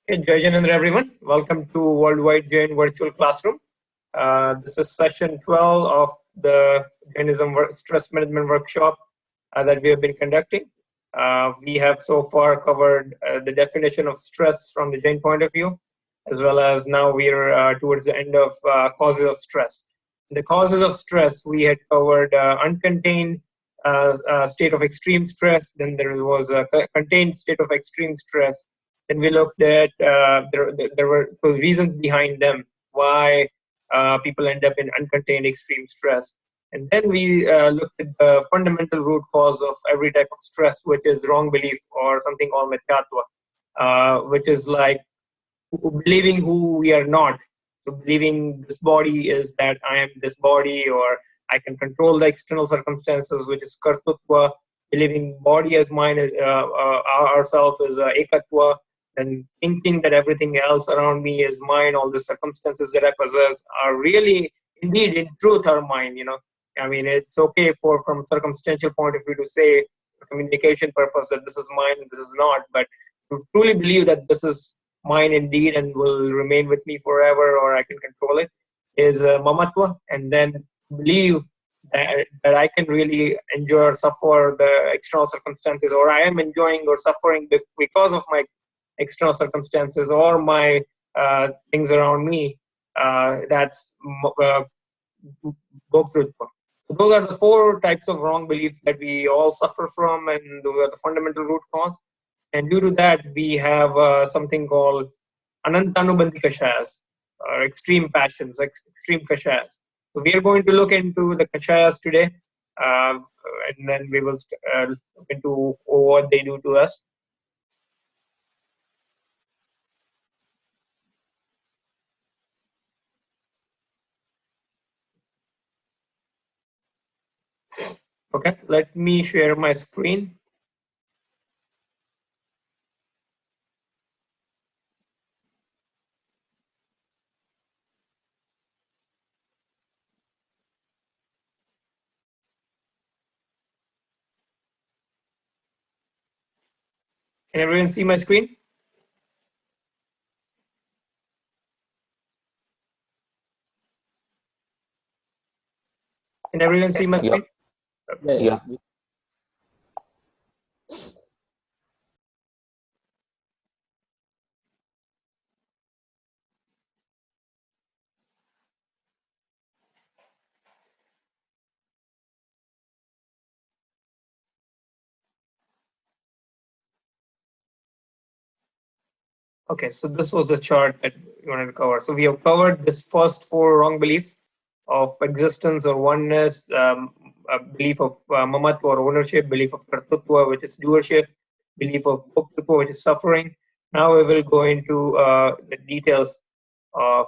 Hey, Jai Janendra, everyone. Welcome to Worldwide Jain Virtual Classroom. This is session 12 of the Jainism Stress Management Workshop that we have been conducting. We have so far covered the definition of stress from the Jain point of view, as well as now we are towards the end of causes of stress. The causes of stress, we had covered uncontained state of extreme stress, then there was a contained state of extreme stress, then we looked at there were reasons behind them why people end up in uncontained extreme stress. And then we looked at the fundamental root cause of every type of stress, which is wrong belief or something called mithyatva, which is like believing who we are not. So believing this body is that I am this body, or I can control the external circumstances, which is kartutva. Believing body as mine, ourselves is ekatva, and thinking that everything else around me is mine, all the circumstances that I possess are really, indeed, in truth, are mine. I mean, it's okay for from circumstantial point of view to say, for communication purpose, that this is mine and this is not, but to truly believe that this is mine indeed and will remain with me forever, or I can control it, is mamatva. And then believe that I can really enjoy or suffer the external circumstances, or I am enjoying or suffering because of my external circumstances or my things around me. That's bhoktrutva. So those are the four types of wrong beliefs that we all suffer from, and those are the fundamental root cause. And due to that, we have something called Anantanubandhi Kashayas, or extreme passions, extreme Kashayas. So we are going to look into the Kashayas today, and then we will look into what they do to us. Okay, let me share my screen. Can everyone see my screen? Can everyone see my screen? Yeah. Okay, so this was the chart that we wanted to cover. So we have covered this first four wrong beliefs of existence or oneness, a belief of mamatva or ownership, belief of kartutva, which is doership, belief of bhoktutva, which is suffering. Now we will go into the details of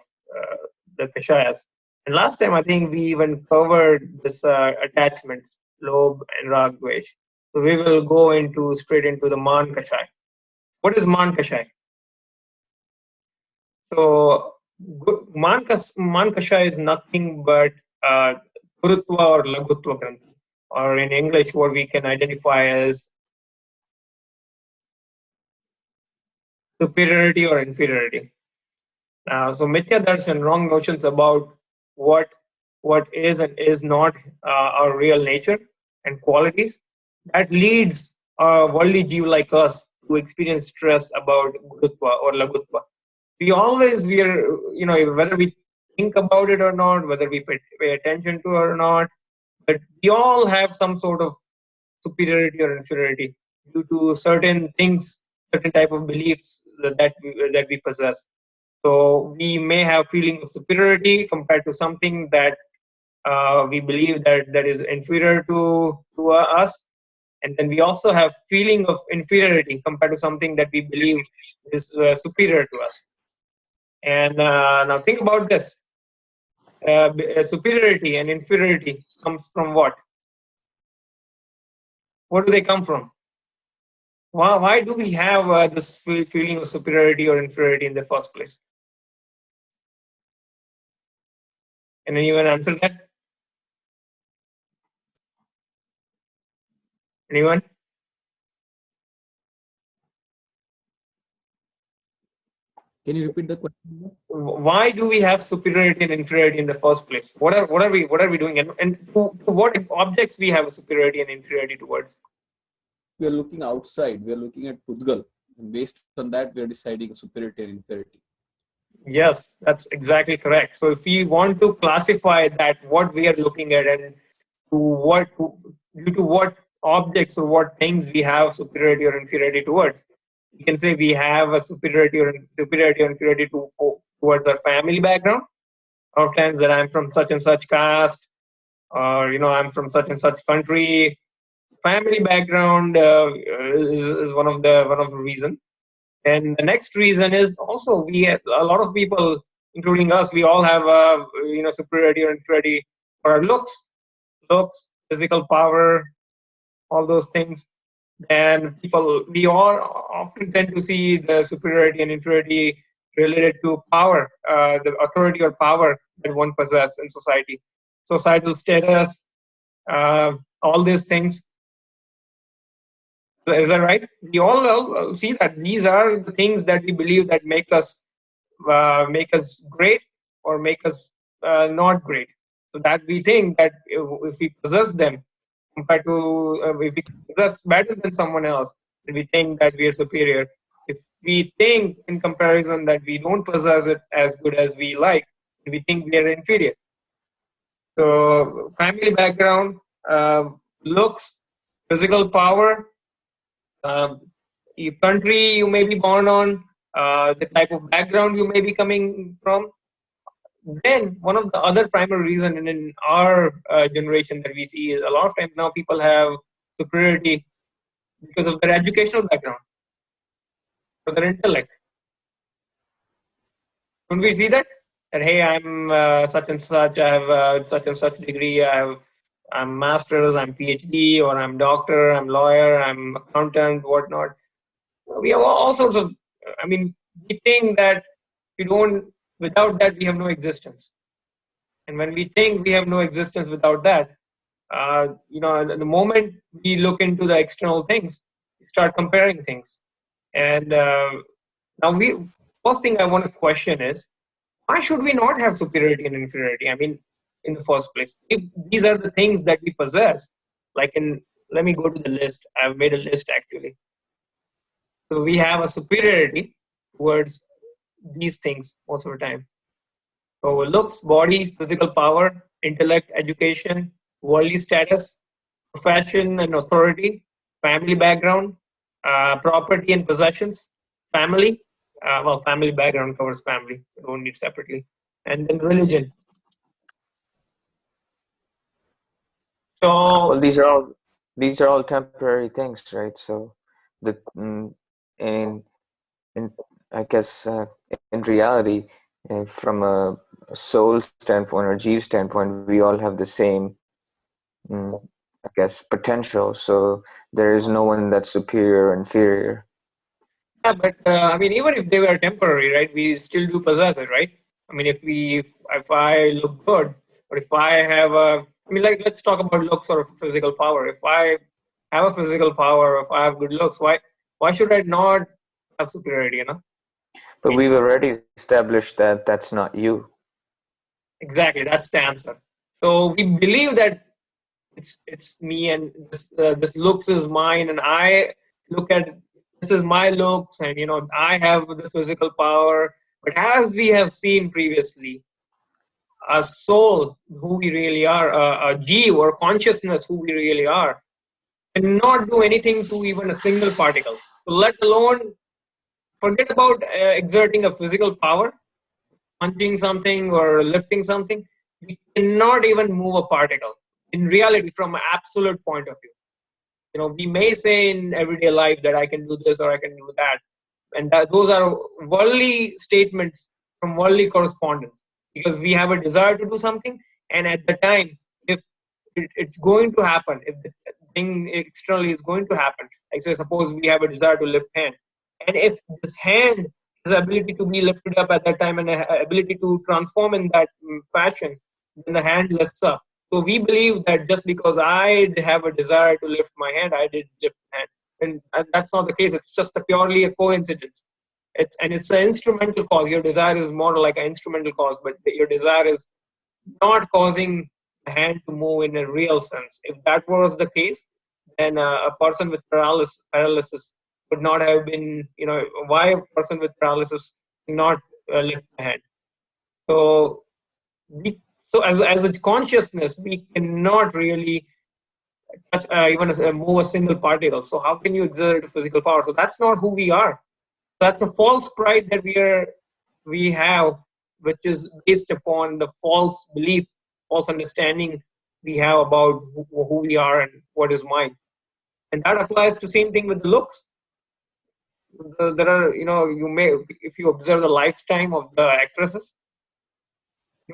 the kashayas. And last time, I think we even covered this attachment, lobe and rag dvesh. So we will go into straight into the man kashay. What is man kashay? So Mankasha is nothing but Gurutva or Lagutva Granthi, or in English, what we can identify as superiority or inferiority. So Mithya Darshan, wrong notions about what is and is not our real nature and qualities, that leads a worldly Jeev like us to experience stress about Gurutva or Lagutva. We are, whether we think about it or not, whether we pay attention to it or not, but we all have some sort of superiority or inferiority due to certain things, certain type of beliefs that we possess. So we may have feeling of superiority compared to something that we believe that is inferior to us, and then we also have feeling of inferiority compared to something that we believe is superior to us. And now think about this. Superiority and inferiority comes from what? What do they come from? Why do we have this feeling of superiority or inferiority in the first place? Can anyone answer that? Anyone? Can you repeat the question? Why do we have superiority and inferiority in the first place? What are we doing, and to what objects we have superiority and inferiority towards? We are looking outside. We are looking at Pudgal, and based on that, we are deciding superiority and inferiority. Yes, that's exactly correct. So if we want to classify that, what we are looking at, and due to what objects or what things we have superiority or inferiority towards, you can say we have a superiority or inferiority towards our family background. Outlines that I'm from such and such caste, or I'm from such and such country. Family background is one of the reason. And the next reason is also a lot of people, including us, we all have superiority or inferiority for our looks, physical power, all those things. And we all often tend to see the superiority and inferiority related to power, the authority or power that one possesses in society, societal status, all these things. Is that right? We all see that these are the things that we believe that make us great or make us not great. So that we think that if we possess them compared to if we possess better than someone else, then we think that we are superior. If we think in comparison that we don't possess it as good as we like, we think we are inferior. So family background, looks, physical power, your country you may be born on, the type of background you may be coming from. Then one of the other primary reason in our generation that we see is a lot of times now people have superiority because of their educational background or their intellect. Don't we see that? That hey, I'm such and such. I have such and such degree. I'm masters. I'm PhD, or I'm doctor. I'm lawyer. I'm accountant. Whatnot. We have all sorts of. I mean, we think that we don't. Without that, we have no existence. And when we think we have no existence without that, the moment we look into the external things, we start comparing things. And now, first thing I want to question is, why should we not have superiority and inferiority? I mean, in the first place, if these are the things that we possess, let me go to the list. I've made a list actually. So we have a superiority towards these things most of the time. So looks, body, physical power, intellect, education, worldly status, profession and authority, family background, property and possessions, family. Family background covers family. We don't need separately. And then religion. Well, So these are all temporary things, right? So the in I guess in reality, from a soul standpoint or Jeev standpoint, we all have the same, mm, I guess, potential. So there is no one that's superior or inferior. yeah, but I mean, even if they were temporary, right? We still do possess it, right? I mean, if I look good, or if I have I mean, like let's talk about looks or physical power. If I have a physical power, if I have good looks, why should I not have superiority? I But mean, we've already established that that's not you. exactly, that's the answer. So we believe that it's me, and this looks is mine, and I look at this is my looks, and I have the physical power. But as we have seen previously, a soul, who we really are, a Jeev or consciousness, who we really are, cannot do anything to even a single particle. So let alone forget about exerting a physical power, punching something or lifting something. We cannot even move a particle in reality from an absolute point of view. We may say in everyday life that I can do this or I can do that, and those are worldly statements from worldly correspondence, because we have a desire to do something, and at the time, if it's going to happen, if the thing externally is going to happen, like say suppose we have a desire to lift hand, and if this hand has the ability to be lifted up at that time and ability to transform in that fashion, then the hand lifts up. So we believe that just because I have a desire to lift my hand, I did lift my hand. And that's not the case. It's just purely a coincidence. it's an instrumental cause. Your desire is more like an instrumental cause, but your desire is not causing the hand to move in a real sense. If that was the case, then a person with paralysis would not have been, why a person with paralysis cannot lift the hand. So as a consciousness, we cannot really touch, even move a single particle. So how can you exert physical power? So that's not who we are. That's a false pride that we have, which is based upon the false belief, false understanding we have about who we are and what is mine. And that applies to same thing with looks. There are, you may, if you observe the lifetime of the actresses,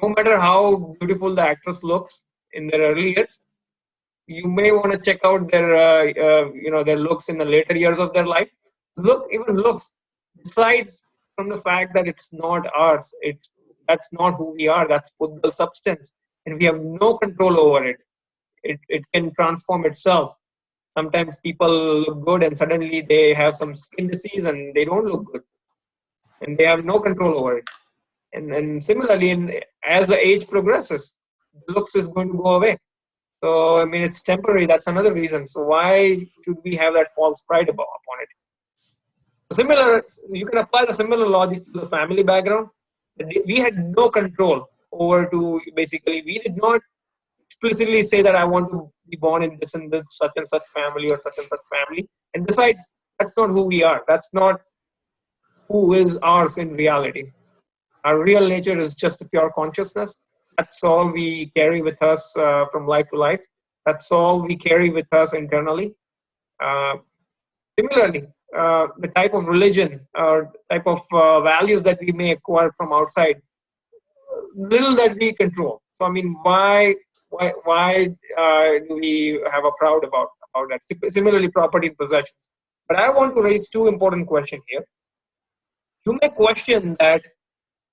no matter how beautiful the actress looks in their early years, you may want to check out their looks in the later years of their life. Even looks, besides from the fact that it's not ours, that's not who we are. That's the substance, and we have no control over it. It can transform itself. Sometimes people look good, and suddenly they have some skin disease, and they don't look good, and they have no control over it. And similarly, as the age progresses, looks is going to go away. So, I mean, it's temporary. That's another reason. So why should we have that false pride upon it? You can apply the similar logic to the family background. We had no control over we did not explicitly say that I want to be born in this and this, such and such family or such and such family. And besides, that's not who we are. That's not who is ours in reality. Our real nature is just a pure consciousness. That's all we carry with us from life to life. That's all we carry with us internally. Similarly, the type of religion or type of values that we may acquire from outside, little that we control. So, I mean, why do we have a proud about that? Similarly, property and possessions. But I want to raise two important questions here. You may question that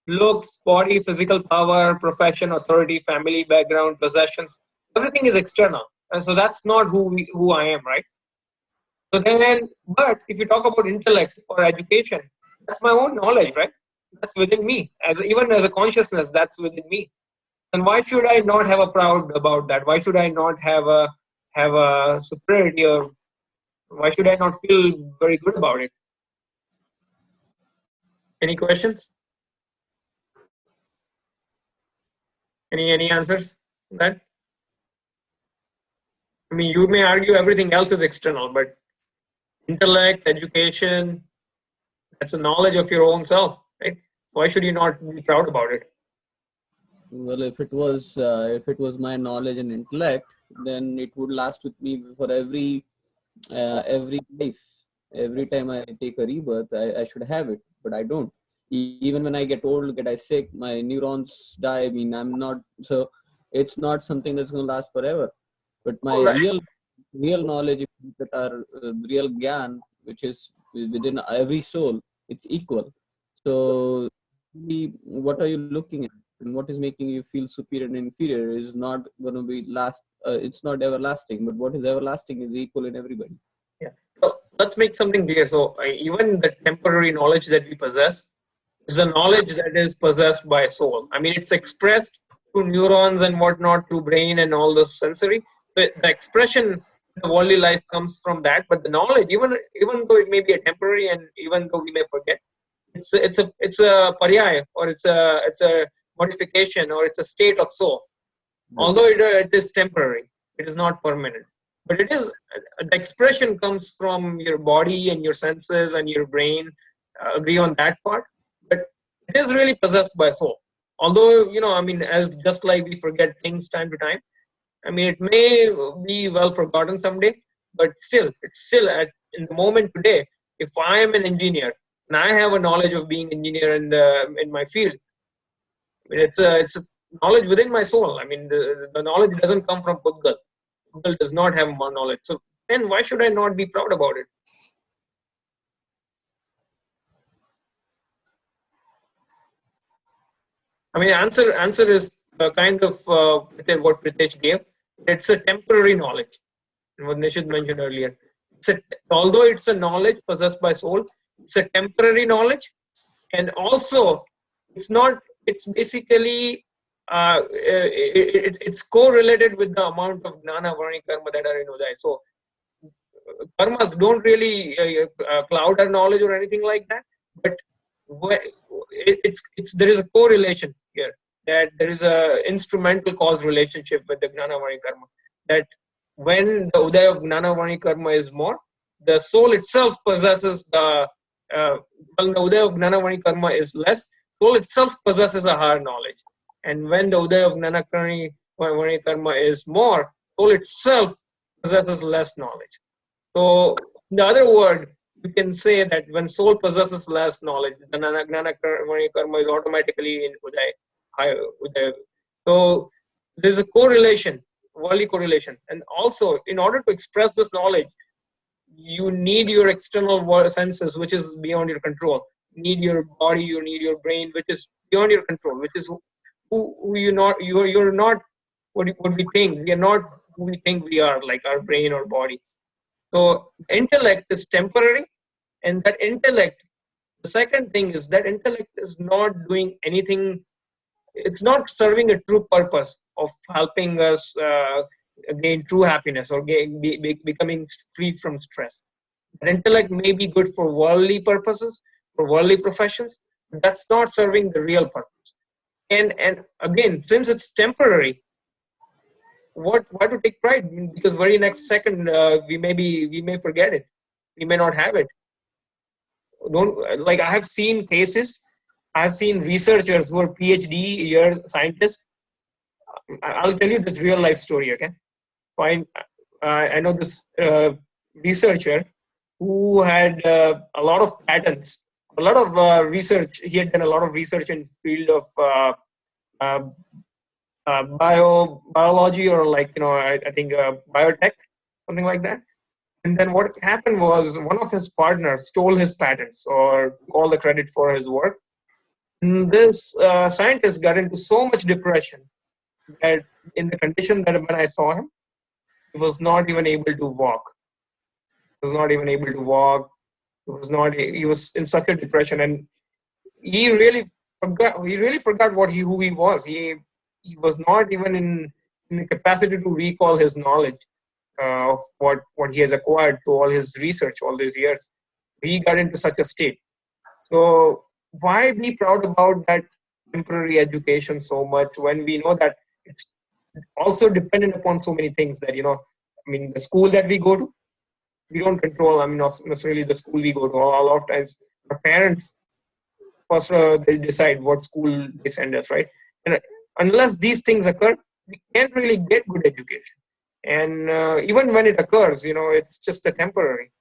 looks, body, physical power, profession, authority, family background, possessions, everything is external. And so that's not who I am, right? So then, but if you talk about intellect or education, that's my own knowledge, right? That's within me. Even as a consciousness, that's within me. And why should I not have a proud about that? Why should I not have a superiority, or why should I not feel very good about it? Any questions? Any answers to that? I mean, you may argue everything else is external, but intellect, education, that's a knowledge of your own self, right? Why should you not be proud about it? Well, if it was my knowledge and intellect, then it would last with me for every life. Every time I take a rebirth, I should have it, but I don't. Even when I get old, get I sick, my neurons die. I mean, I'm not, so it's not something that's going to last forever. But my real knowledge, that are real gyan, which is within every soul, it's equal. So what are you looking at, and what is making you feel superior and inferior is not going to be it's not everlasting, but what is everlasting is equal in everybody. Yeah. So let's make something clear. So even the temporary knowledge that we possess is the knowledge that is possessed by soul. I mean, it's expressed through neurons and whatnot, through brain and all the sensory. The expression, the worldly life comes from that, but the knowledge, even though it may be a temporary, and even though we may forget, it's a paryaya, or it's a modification, or it's a state of soul. Although it is temporary, it is not permanent. But it is, the expression comes from your body and your senses and your brain. Agree on that part. But it is really possessed by soul. Although, I mean, as just like we forget things time to time, I mean, it may be well forgotten someday, but it's still in the moment today. If I am an engineer and I have a knowledge of being engineer in my field, I mean, it's a knowledge within my soul. I mean, the knowledge doesn't come from Pudgal. Pudgal does not have more knowledge. So then why should I not be proud about it? I mean, answer is kind of what Pritesh gave. It's a temporary knowledge. What Nishid mentioned earlier. Although it's a knowledge possessed by soul, it's a temporary knowledge, And also, it's basically, it's correlated with the amount of gnana, varni, karma that are in Udaya. So karmas don't really cloud our knowledge or anything like that, but there is a correlation here, that there is a instrumental cause relationship with the gnana, varni, karma, that when the udaya of gnana, varni, karma is more, the soul itself possesses the when the udaya of gnana, varni, karma is less, soul itself possesses a higher knowledge. And when the udaya of gnana, varni, karma is more, soul itself possesses less knowledge. So, in the other word, you can say that when soul possesses less knowledge, the gnana, karma is automatically in Uday. So, there's a correlation, worldly correlation. And also, in order to express this knowledge, you need your external senses, which is beyond your control. You need your body, you need your brain, which is beyond your control, which is who you're not what we think. We are not who we think we are, like our brain or body. So intellect is temporary, and that intellect, the second thing is that intellect is not doing anything. It's not serving a true purpose of helping us gain true happiness or becoming free from stress. That intellect may be good for worldly purposes, for worldly professions, but that's not serving the real purpose. And again, since it's temporary, why to take pride? Because very next second we may forget it, we may not have it. Don't, like, I have seen cases, I have seen researchers who are PhD year scientists. I'll tell you this real life story, okay? Fine. I know this researcher who had a lot of patents, a lot of research. He had done a lot of research in field of uh, biology, or like, I think biotech, something like that. And then what happened was one of his partners stole his patents or took all the credit for his work. And this scientist got into so much depression that in the condition that when I saw him, he was not even able to walk. He was not even able to walk. He was in such a depression, and he really forgot who he was. He was not even in the capacity to recall his knowledge of what he has acquired through all his research all these years. He got into such a state. So why be proud about that temporary education so much when we know that it's also dependent upon so many things that, I mean, the school that we go to, we don't control. I mean, not necessarily the school we go to. A lot of times our parents first they decide what school they send us, right? And unless these things occur, we can't really get good education. And even when it occurs, it's just a temporary.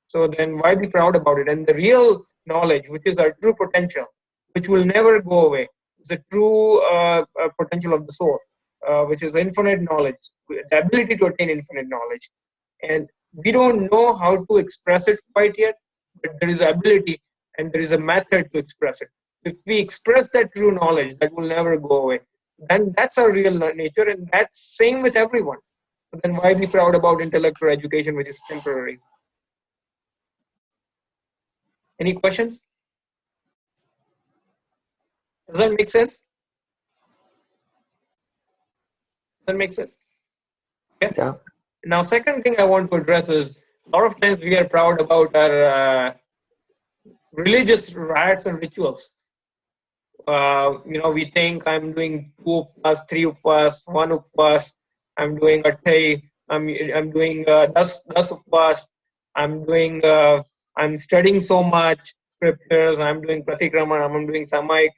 So then why be proud about it? And the real knowledge, which is our true potential, which will never go away, is the true potential of the soul, which is infinite knowledge, the ability to attain infinite knowledge. And we don't know how to express it quite yet, but there is ability and there is a method to express it. If we express that true knowledge that will never go away, then that's our real nature, and that's same with everyone. So then why be proud about intellectual education, which is temporary? Any questions? Does that make sense? Does that make sense? Okay. Yeah. Now, second thing I want to address is a lot of times we are proud about our religious rites and rituals. We think I'm doing 2 upvas, 3 upvas, 1 upvas, I'm doing a thay, I'm doing das upvas, I'm studying so much scriptures, I'm doing pratikraman, I'm doing samaik.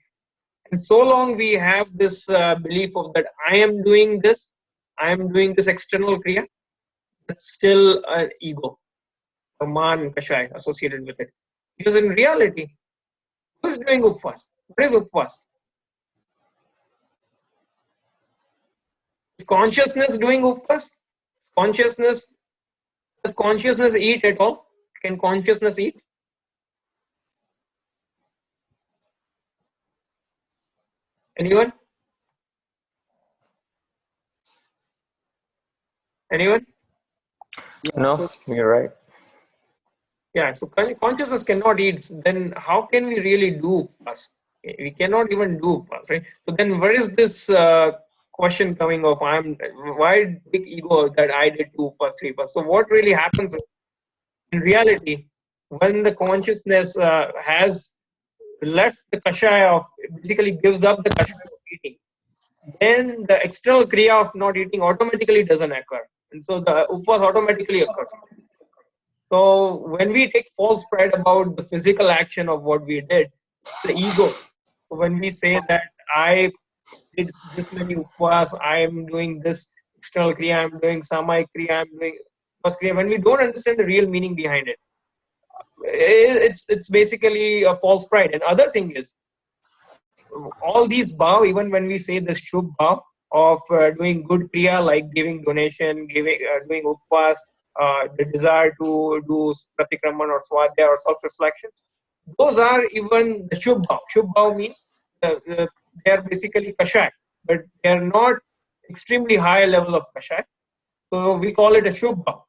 And so long we have this belief of that I am doing this external kriya, that's still an ego, a man kashai associated with it. Because in reality, who is doing upvas? What is upvas? Is consciousness doing upvas? Does consciousness eat at all? Can consciousness eat? Anyone? Anyone? Yeah, No, so you're right. Yeah, so consciousness cannot eat, then how can we really do fast? We cannot even do fast, right? So then where is this question coming of why big ego that I did 2 fast, 3 fast? So what really happens in reality when the consciousness has left the kashaya of, basically gives up the kashaya of eating, then the external kriya of not eating automatically doesn't occur. And so the upvas automatically occurs. So when we take false pride about the physical action of what we did, it's the ego. So when we say that I did this many upvas, I am doing this external kriya, I'm doing samay kriya, I'm doing first kriya, when we don't understand the real meaning behind it, it's basically a false pride. And other thing is, all these bhav, even when we say the shubh bhav of doing good kriya like giving donation, doing upvas, the desire to do pratikraman or swadhyaya or self-reflection, those are even the shubh bhav. Shubh bhav means they are basically kashaya, but they are not extremely high level of kashaya. So we call it a shubh bhav.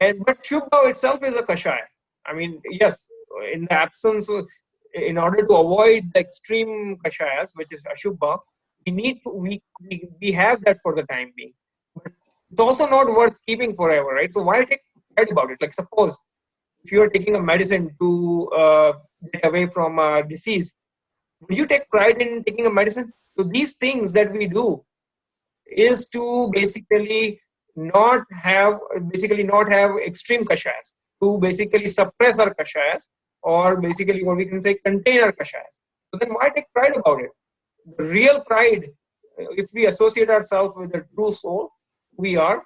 But Shubha itself is a kashaya. I mean, yes, in the absence, in order to avoid the extreme kashayas, which is Ashubha, we have that for the time being. But it's also not worth keeping forever, right? So why take pride about it? Like suppose if you are taking a medicine to get away from a disease, would you take pride in taking a medicine? So these things that we do is to not have extreme kashayas, to basically suppress our kashayas, or basically what we can say contain our kashayas. So then why take pride about it? The real pride, if we associate ourselves with the true soul, we are,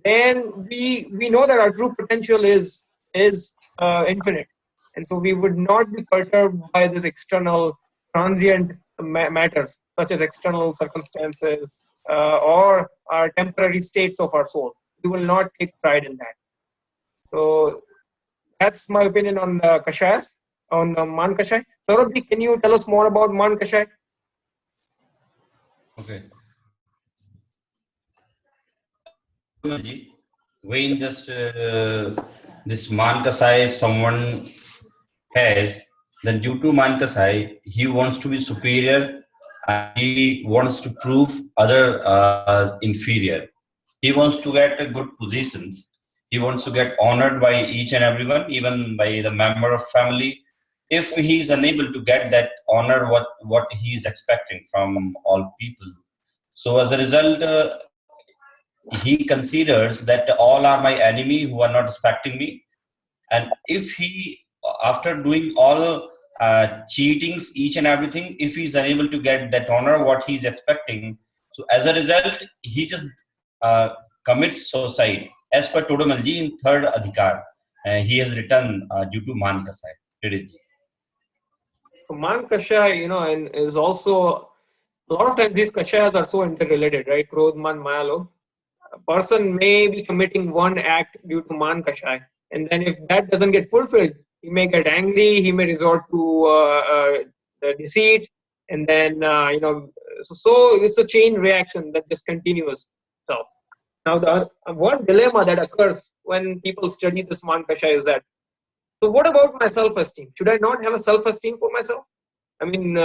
then we know that our true potential is infinite, and so we would not be perturbed by this external transient matters such as external circumstances or our temporary states of our soul. We will not take pride in that. So that's my opinion on the kashayas, on the man kashay. Saurabh, can you tell us more about man kashay? Okay. Ji, when just this Mankasai someone has, then due to Mankasai, he wants to be superior and he wants to prove other inferior. He wants to get a good positions. He wants to get honored by each and everyone, even by the member of family. If he is unable to get that honor, what he is expecting from all people. So as a result, he considers that all are my enemy who are not respecting me. And if he, after doing all cheatings, each and everything, if he's unable to get that honor what he's expecting, so as a result he just uh, commits suicide. As per Todamalji in third adhikar, he has written due to man kasai. So man kashay, and is also a lot of times these kashayas are so interrelated, right? Krodh, man, maya, lobh. A person may be committing one act due to man kashay, and then if that doesn't get fulfilled, he may get angry, he may resort to the deceit, and then so it's a chain reaction that just continues itself. Now the one dilemma that occurs when people study this man kashay is that, so what about my self-esteem? Should I not have a self-esteem for myself? I mean,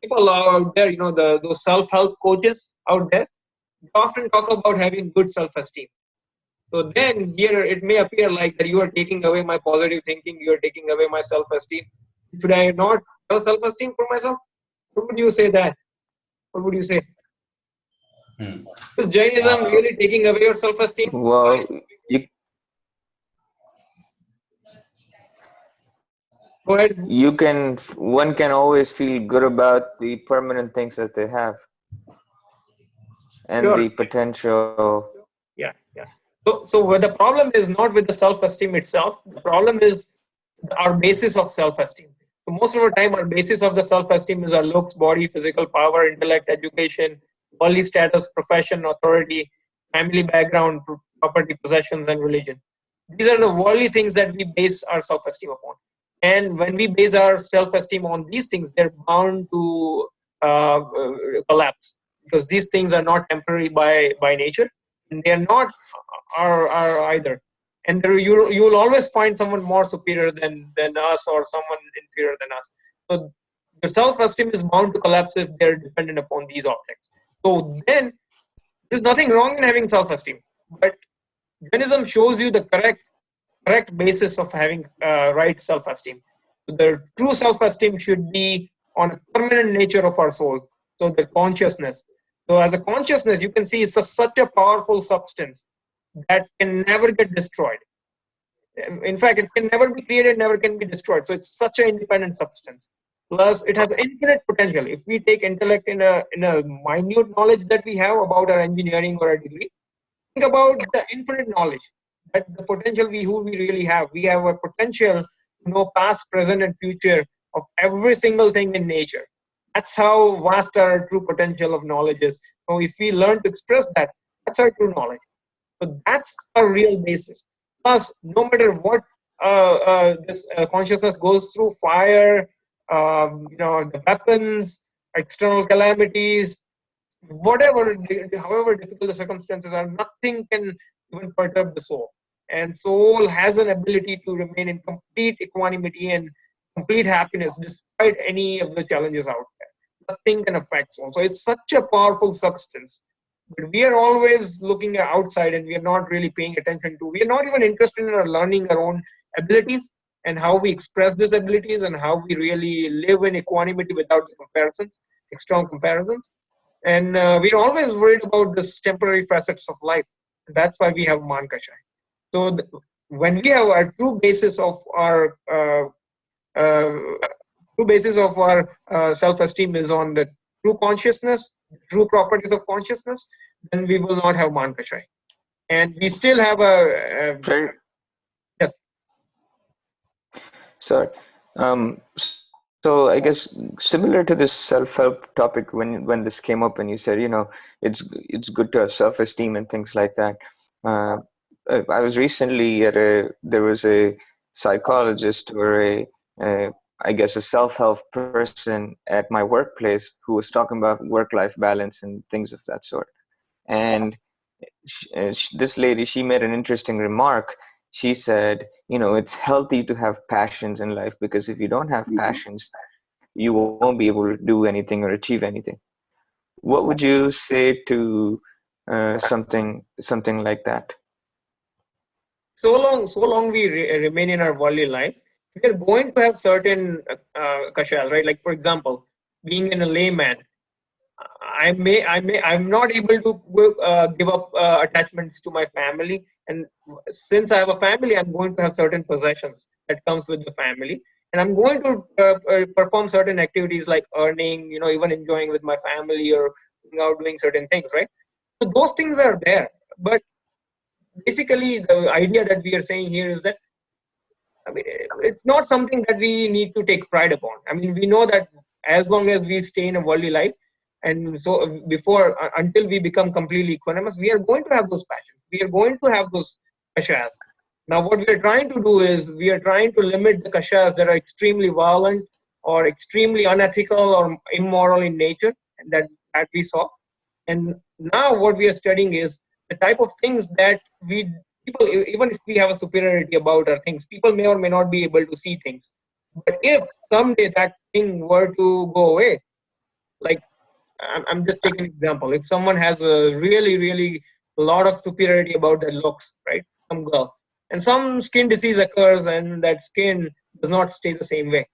people out there, those self-help coaches out there, they often talk about having good self-esteem. So then here it may appear like that you are taking away my positive thinking, you are taking away my self-esteem. Should I not have self-esteem for myself? What would you say that? What would you say? Is Jainism really taking away your self-esteem? Well, you Go ahead. one can always feel good about the permanent things that they have and Sure. the potential. Yeah. So the problem is not with the self-esteem itself. The problem is our basis of self-esteem. So most of the time, our basis of the self-esteem is our looks, body, physical power, intellect, education, worldly status, profession, authority, family background, property, possessions, and religion. These are the worldly things that we base our self-esteem upon. And when we base our self-esteem on these things, they're bound to collapse, because these things are not temporary by nature, and they are not are either. and you will always find someone more superior than us or someone inferior than us. So the self-esteem is bound to collapse if they're dependent upon these objects. So then there's nothing wrong in having self-esteem, but Jainism shows you the correct basis of having right self-esteem. So the true self-esteem should be on a permanent nature of our soul. So the consciousness. So as a consciousness, you can see it's such a powerful substance that can never get destroyed. In fact, it can never be created, never can be destroyed. So it's such an independent substance. Plus, it has infinite potential. If we take intellect in a minute knowledge that we have about our engineering or a degree, think about the infinite knowledge, that the potential who we really have. We have a potential to know past, present, and future of every single thing in nature. That's how vast our true potential of knowledge is. So if we learn to express that, that's our true knowledge. So that's our real basis. Plus, no matter what this consciousness goes through, fire, the weapons, external calamities, whatever, however difficult the circumstances are, nothing can even perturb the soul. And soul has an ability to remain in complete equanimity and complete happiness despite any of the challenges out there. Nothing can affect soul. So it's such a powerful substance. But we are always looking outside and we are not really paying attention to, we are not even interested in learning our own abilities and how we express these abilities and how we really live in equanimity without the comparisons, external comparisons. And we're always worried about this temporary facets of life. That's why we have Man Kashai. So when we have our true basis of our self-esteem is on the true consciousness, true properties of consciousness, then we will not have Man Kashai. And we still have Very, yes. sorry. So I guess similar to this self-help topic, when this came up and you said, it's good to have self-esteem and things like that. I was recently there was a psychologist or I guess a self-help person at my workplace who was talking about work-life balance and things of that sort. And this lady, she made an interesting remark. She said, it's healthy to have passions in life, because if you don't have passions, you won't be able to do anything or achieve anything. What would you say to something like that? So long we remain in our worldly life, we are going to have certain kashas, right? Like for example, being in a layman, I'm not able to give up attachments to my family, and since I have a family, I'm going to have certain possessions that comes with the family, and I'm going to perform certain activities like earning, even enjoying with my family or doing certain things, right? So those things are there, but basically the idea that we are saying here is that, I mean, it's not something that we need to take pride upon. I mean, we know that as long as we stay in a worldly life, and so until we become completely equanimous, we are going to have those passions. We are going to have those kashas. Now, what we are trying to do is we are trying to limit the kashas that are extremely violent or extremely unethical or immoral in nature that we saw. And now what we are studying is the type of things that people, even if we have a superiority about our things, people may or may not be able to see things. But if someday that thing were to go away, like I'm just taking an example. If someone has a really, really lot of superiority about their looks, right? Some girl, and some skin disease occurs and that skin does not stay the same way.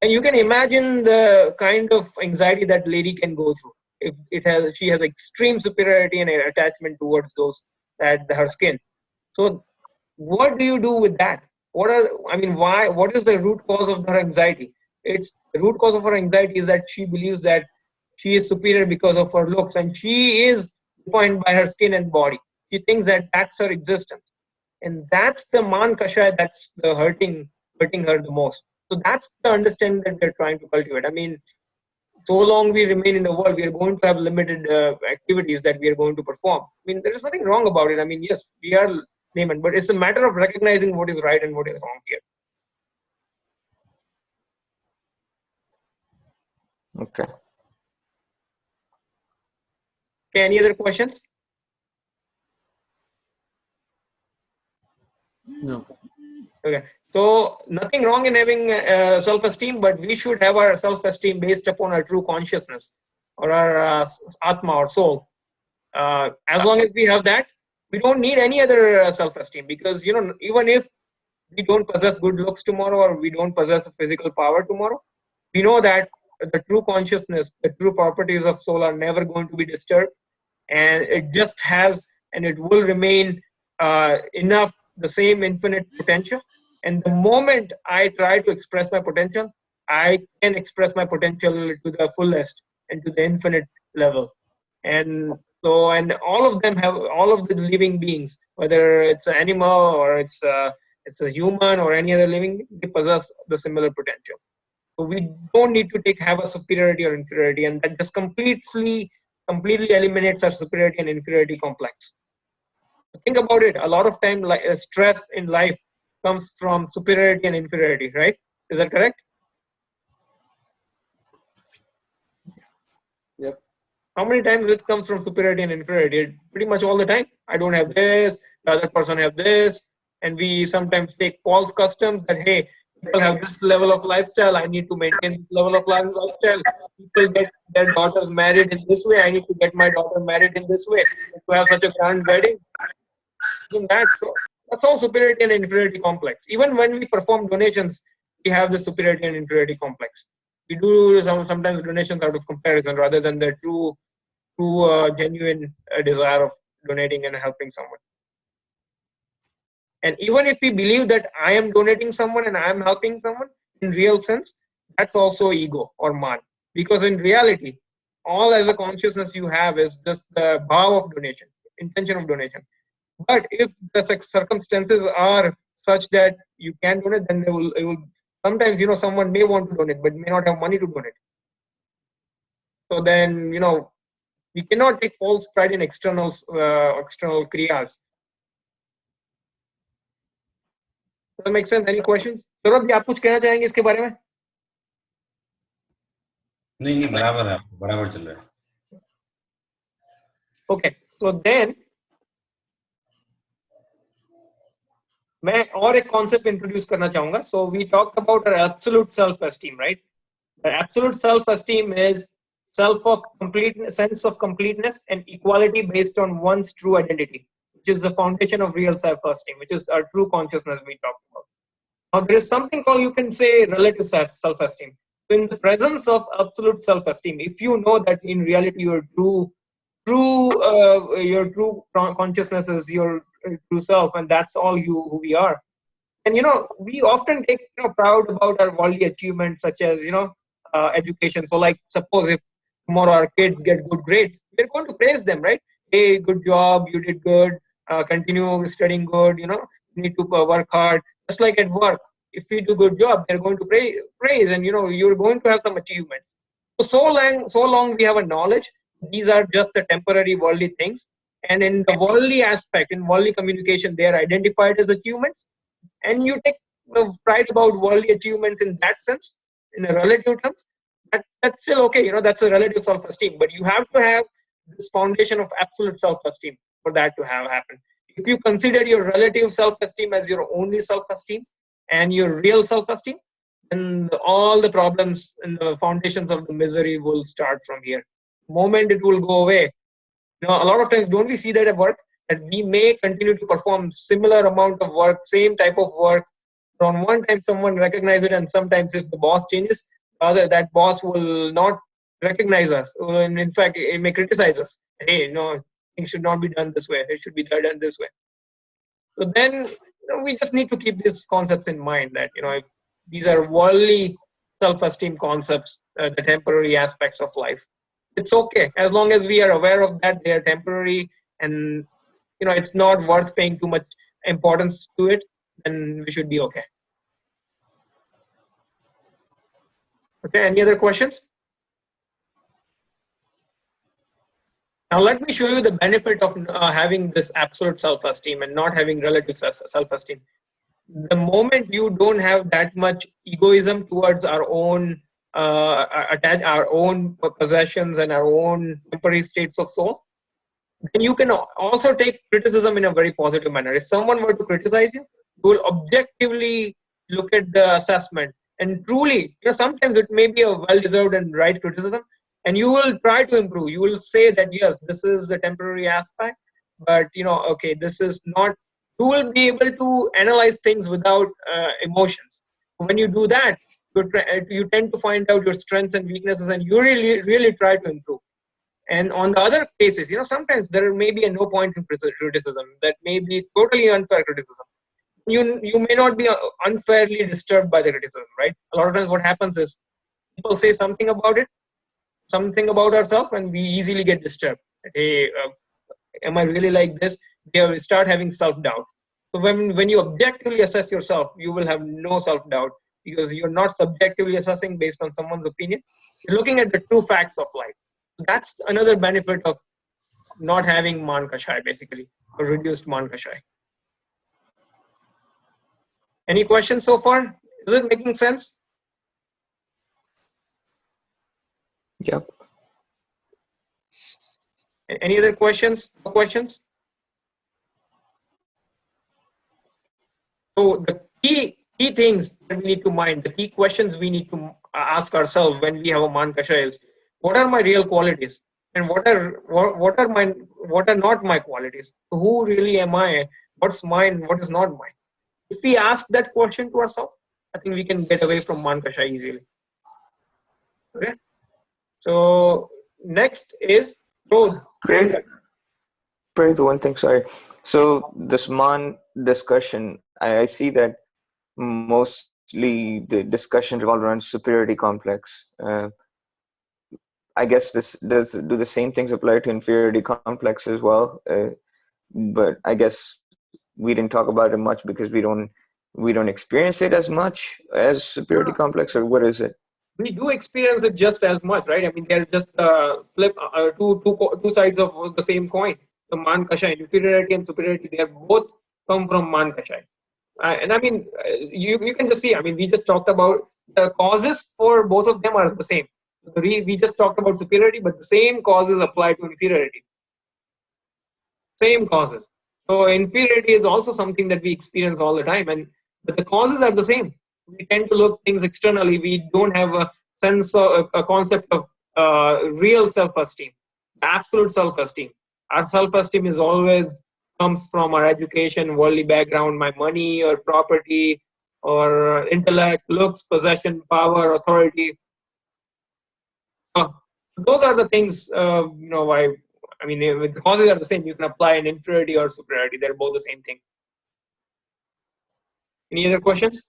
And you can imagine the kind of anxiety that lady can go through if she has extreme superiority and attachment towards those that her skin. So what do you do with that? Why? What is the root cause of her anxiety? It's the root cause of her anxiety is that she believes that she is superior because of her looks, and she is defined by her skin and body. She thinks that that's her existence, and that's the man kasha that's the hurting her the most. So that's the understanding that we're trying to cultivate. I mean, so long we remain in the world, we are going to have limited activities that we are going to perform. I mean, there is nothing wrong about it. I mean, yes, we are laymen, but it's a matter of recognizing what is right and what is wrong here. Okay. Okay, any other questions? No. Okay. So nothing wrong in having self-esteem, but we should have our self-esteem based upon our true consciousness or our atma or soul. As long as we have that, we don't need any other self-esteem, because even if we don't possess good looks tomorrow, or we don't possess a physical power tomorrow, we know that the true consciousness, the true properties of soul are never going to be disturbed, and it just has and it will remain enough, the same infinite potential. And the moment I try to express my potential, I can express my potential to the fullest and to the infinite level. And so, and all of them have, all of the living beings, whether it's an animal or it's a human or any other living being, they possess the similar potential. So we don't need to have a superiority or inferiority, and that just completely eliminates our superiority and inferiority complex. Think about it. A lot of time, like stress in life comes from superiority and inferiority, right? Is that correct? Yep. How many times it comes from superiority and inferiority? Pretty much all the time. I don't have this, the other person have this, and we sometimes take false customs that, hey, people have this level of lifestyle, I need to maintain this level of lifestyle. People get their daughters married in this way, I need to get my daughter married in this way to have such a grand wedding. So that's all superiority and inferiority complex. Even when we perform donations, we have the superiority and inferiority complex. We do sometimes donations out of comparison rather than the true genuine desire of donating and helping someone. And even if we believe that I am donating someone and I am helping someone in real sense, that's also ego or man. Because in reality, all as a consciousness you have is just the bhav of donation, intention of donation. But if the circumstances are such that you can donate, then it will sometimes, someone may want to donate but may not have money to donate. So then, we cannot take false pride in external kriyas. Does that make sense? Any questions? Saurabh ji, आप कुछ कहना चाहेंगे इसके बारे में? नहीं बराबर है, बराबर चल रहा है. Okay, so then मैं और एक concept introduce करना चाहूँगा. So we talked about our absolute self-esteem, right? The absolute self-esteem is sense of completeness and equality based on one's true identity, which is the foundation of real self-esteem, which is our true consciousness we talked about. Now there is something called, you can say, relative self-esteem. In the presence of absolute self-esteem, if you know that in reality your true consciousness is your true self, and that's all who we are. And we often take proud about our worldly achievements, such as education. So like, suppose if tomorrow our kids get good grades, we're going to praise them, right? Hey, good job, you did good, continue studying good, you need to work hard. Just like at work, if we do good job, they're going to praise, and you're going to have some achievement. So long we have a knowledge, these are just the temporary worldly things, and in the worldly aspect, in worldly communication, they are identified as achievements, and you take pride about worldly achievements in that sense, in a relative terms, that's still okay. That's a relative self-esteem, but you have to have this foundation of absolute self-esteem for that to have happen. If you consider your relative self-esteem as your only self-esteem and your real self-esteem, then all the problems and the foundations of the misery will start from here. The moment it will go away, a lot of times, don't we see that at work, that we may continue to perform similar amount of work, same type of work. On one time someone recognize it, and sometimes if the boss changes, that boss will not recognize us, and in fact it may criticize us. Hey, no, things should not be done this way, it should be done this way. So then we just need to keep this concept in mind, that if these are worldly self-esteem concepts, the temporary aspects of life, it's okay as long as we are aware of that they are temporary, and it's not worth paying too much importance to it, then we should be okay. Okay, any other questions? Now let me show you the benefit of having this absolute self-esteem and not having relative self-esteem. The moment you don't have that much egoism towards our own our own possessions and our own temporary states of soul, then you can also take criticism in a very positive manner. If someone were to criticize you, You will objectively look at the assessment, and truly, sometimes it may be a well-deserved and right criticism, and you will try to improve. You will say that yes, this is the temporary aspect, but okay, this is not. You will be able to analyze things without emotions. When you do that, you tend to find out your strengths and weaknesses, and you really try to improve. And on the other cases, sometimes there may be a no point in criticism that may be totally unfair criticism. You may not be unfairly disturbed by the criticism, right? A lot of times what happens is people say something about it, something about ourselves, and we easily get disturbed. Hey, am I really like this? They start having self-doubt. So when you objectively assess yourself, you will have no self-doubt because you're not subjectively assessing based on someone's opinion. You're looking at the true facts of life. That's another benefit of not having Man Kashai, basically, or reduced Man Kashai. Any questions so far? Is it making sense? Yep. Any other questions? No questions? So the key things that we need to mind, the key questions we need to ask ourselves when we have a Man Kashai is, what are my real qualities? And what are not my qualities? Who really am I? What's mine? What is not mine? If we ask that question to ourselves, I think we can get away from Man Kashai easily. Okay. So next is growth. Great. The one thing, sorry. So this Man discussion, I see that mostly the discussion revolved around superiority complex. I guess do the same things apply to inferiority complex as well? But I guess we didn't talk about it much because we don't experience it as much as superiority complex, or what is it? We do experience it just as much, right? I mean, they're just two sides of the same coin. The Man Kashai, inferiority and superiority, they are both come from Man Kashai. And I mean, you can just see, I mean, we just talked about the causes for both of them are the same. We just talked about superiority, but the same causes apply to inferiority. Same causes. So inferiority is also something that we experience all the time, but the causes are the same. We tend to look things externally. We don't have a sense of a concept of real self-esteem, absolute self-esteem. Our self-esteem is always comes from our education, worldly background, my money or property or intellect, looks, possession, power, authority. Those are the things, why, I mean, the causes are the same. You can apply an inferiority or superiority. They're both the same thing. Any other questions?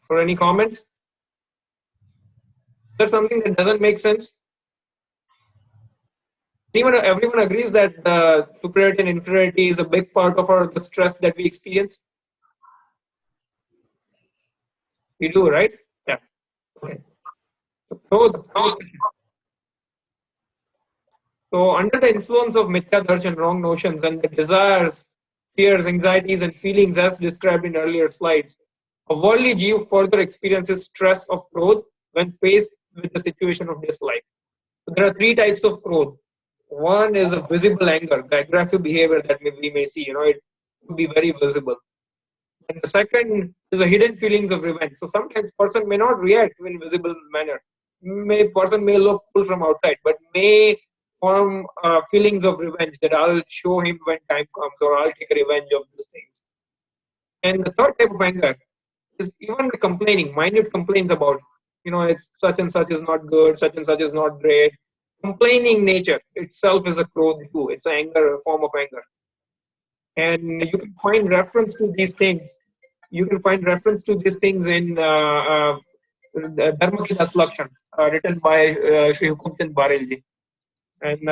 Or any comments? There's something that doesn't make sense? Everyone agrees that superiority and inferiority is a big part of the stress that we experience? We do, right? Yeah. Okay. So under the influence of mithya darshan, wrong notions, and the desires, fears, anxieties, and feelings as described in earlier slides, a worldly Jeev further experiences stress of growth when faced with the situation of dislike. So there are three types of growth. One is a visible anger, the aggressive behavior that we may see, it could be very visible. And the second is a hidden feelings of revenge. So sometimes person may not react in visible manner. Person may look cool from outside, but may form feelings of revenge that I'll show him when time comes, or I'll take revenge of these things. And the third type of anger is even the complaining, minute complaints about, it's such and such is not good, such and such is not great. Complaining nature itself is a growth too. It's an anger, a form of anger. And you can find reference to these things. You can find reference to these things in Dharma Ki Das Lakshan, written by Sri Hukumchand Barelji. And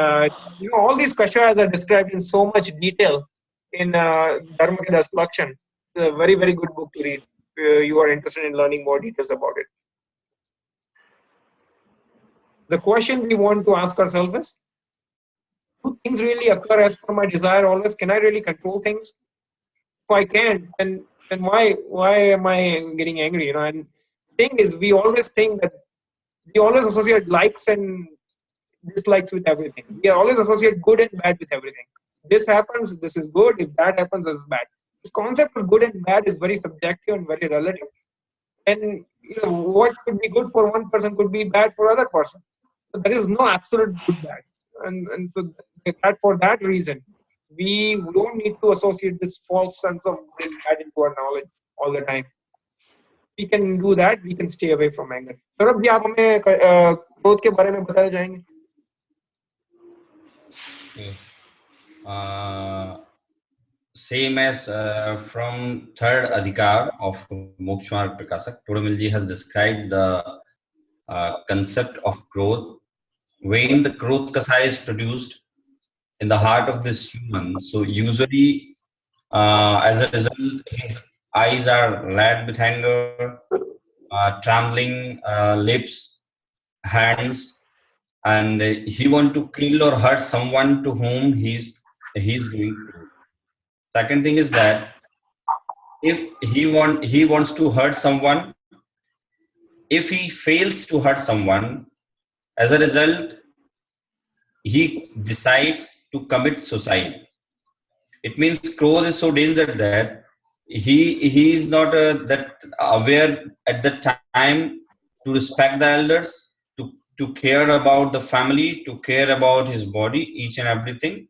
all these kashayas are described in so much detail in Dharma Ki Das Lakshan. It's a very, very good book to read if you are interested in learning more details about it. The question we want to ask ourselves is, do things really occur as per my desire always? Can I really control things? If I can't, then why am I getting angry? And the thing is, we always think that we always associate likes and dislikes with everything. We always associate good and bad with everything. This happens, this is good. If that happens, this is bad. this concept of good and bad is very subjective and very relative. And what could be good for one person could be bad for other person. So there is no absolute good bad, and so that for that reason, we don't need to associate this false sense of good and bad into our knowledge all the time. We can do that. We can stay away from anger. Saurabh ji आप हमें क्रोध के बारे में बताना चाहेंगे? Same as from third adhikar of Mokshamar Prakasak, Todamilji has described the concept of growth. When the growth kasai is produced in the heart of this human, so usually as a result, his eyes are red with anger, trembling lips, hands, and he want to kill or hurt someone to whom he's doing. Second thing is that if he wants to hurt someone, if he fails to hurt someone, as a result, he decides to commit suicide. It means Krodh is so dangerous that he is not that aware at the time to respect the elders, to care about the family, to care about his body, each and everything.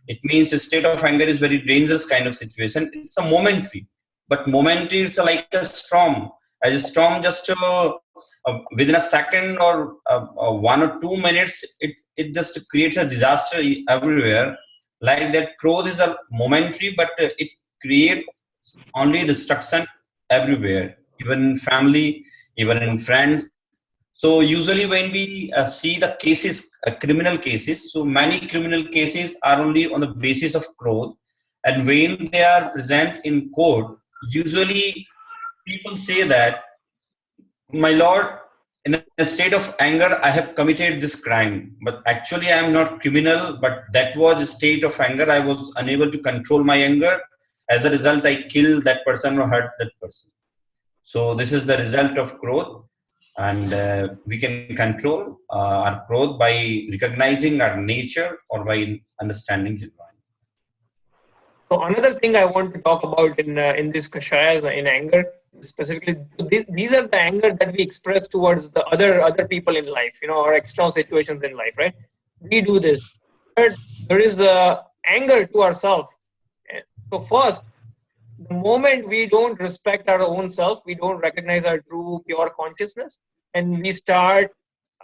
It means a state of anger is very dangerous kind of situation. It's a momentary, but momentary is like a storm. As a storm, just within a second or 1 or 2 minutes, it just creates a disaster everywhere. Like that, growth is a momentary, but it creates only destruction everywhere, even in family, even in friends. So usually when we see the cases, criminal cases, so many criminal cases are only on the basis of growth, and when they are present in court, usually people say that, my lord, in a state of anger, I have committed this crime, but actually I am not criminal, but that was a state of anger. I was unable to control my anger. As a result, I killed that person or hurt that person. So this is the result of growth. And we can control our growth by recognizing our nature or by understanding divine. So another thing I want to talk about in this kashayas, in anger specifically, these are the anger that we express towards the other people in life, or external situations in life, right? We do this, but there is anger to ourselves. So first, the moment we don't respect our own self, we don't recognize our true pure consciousness, and we start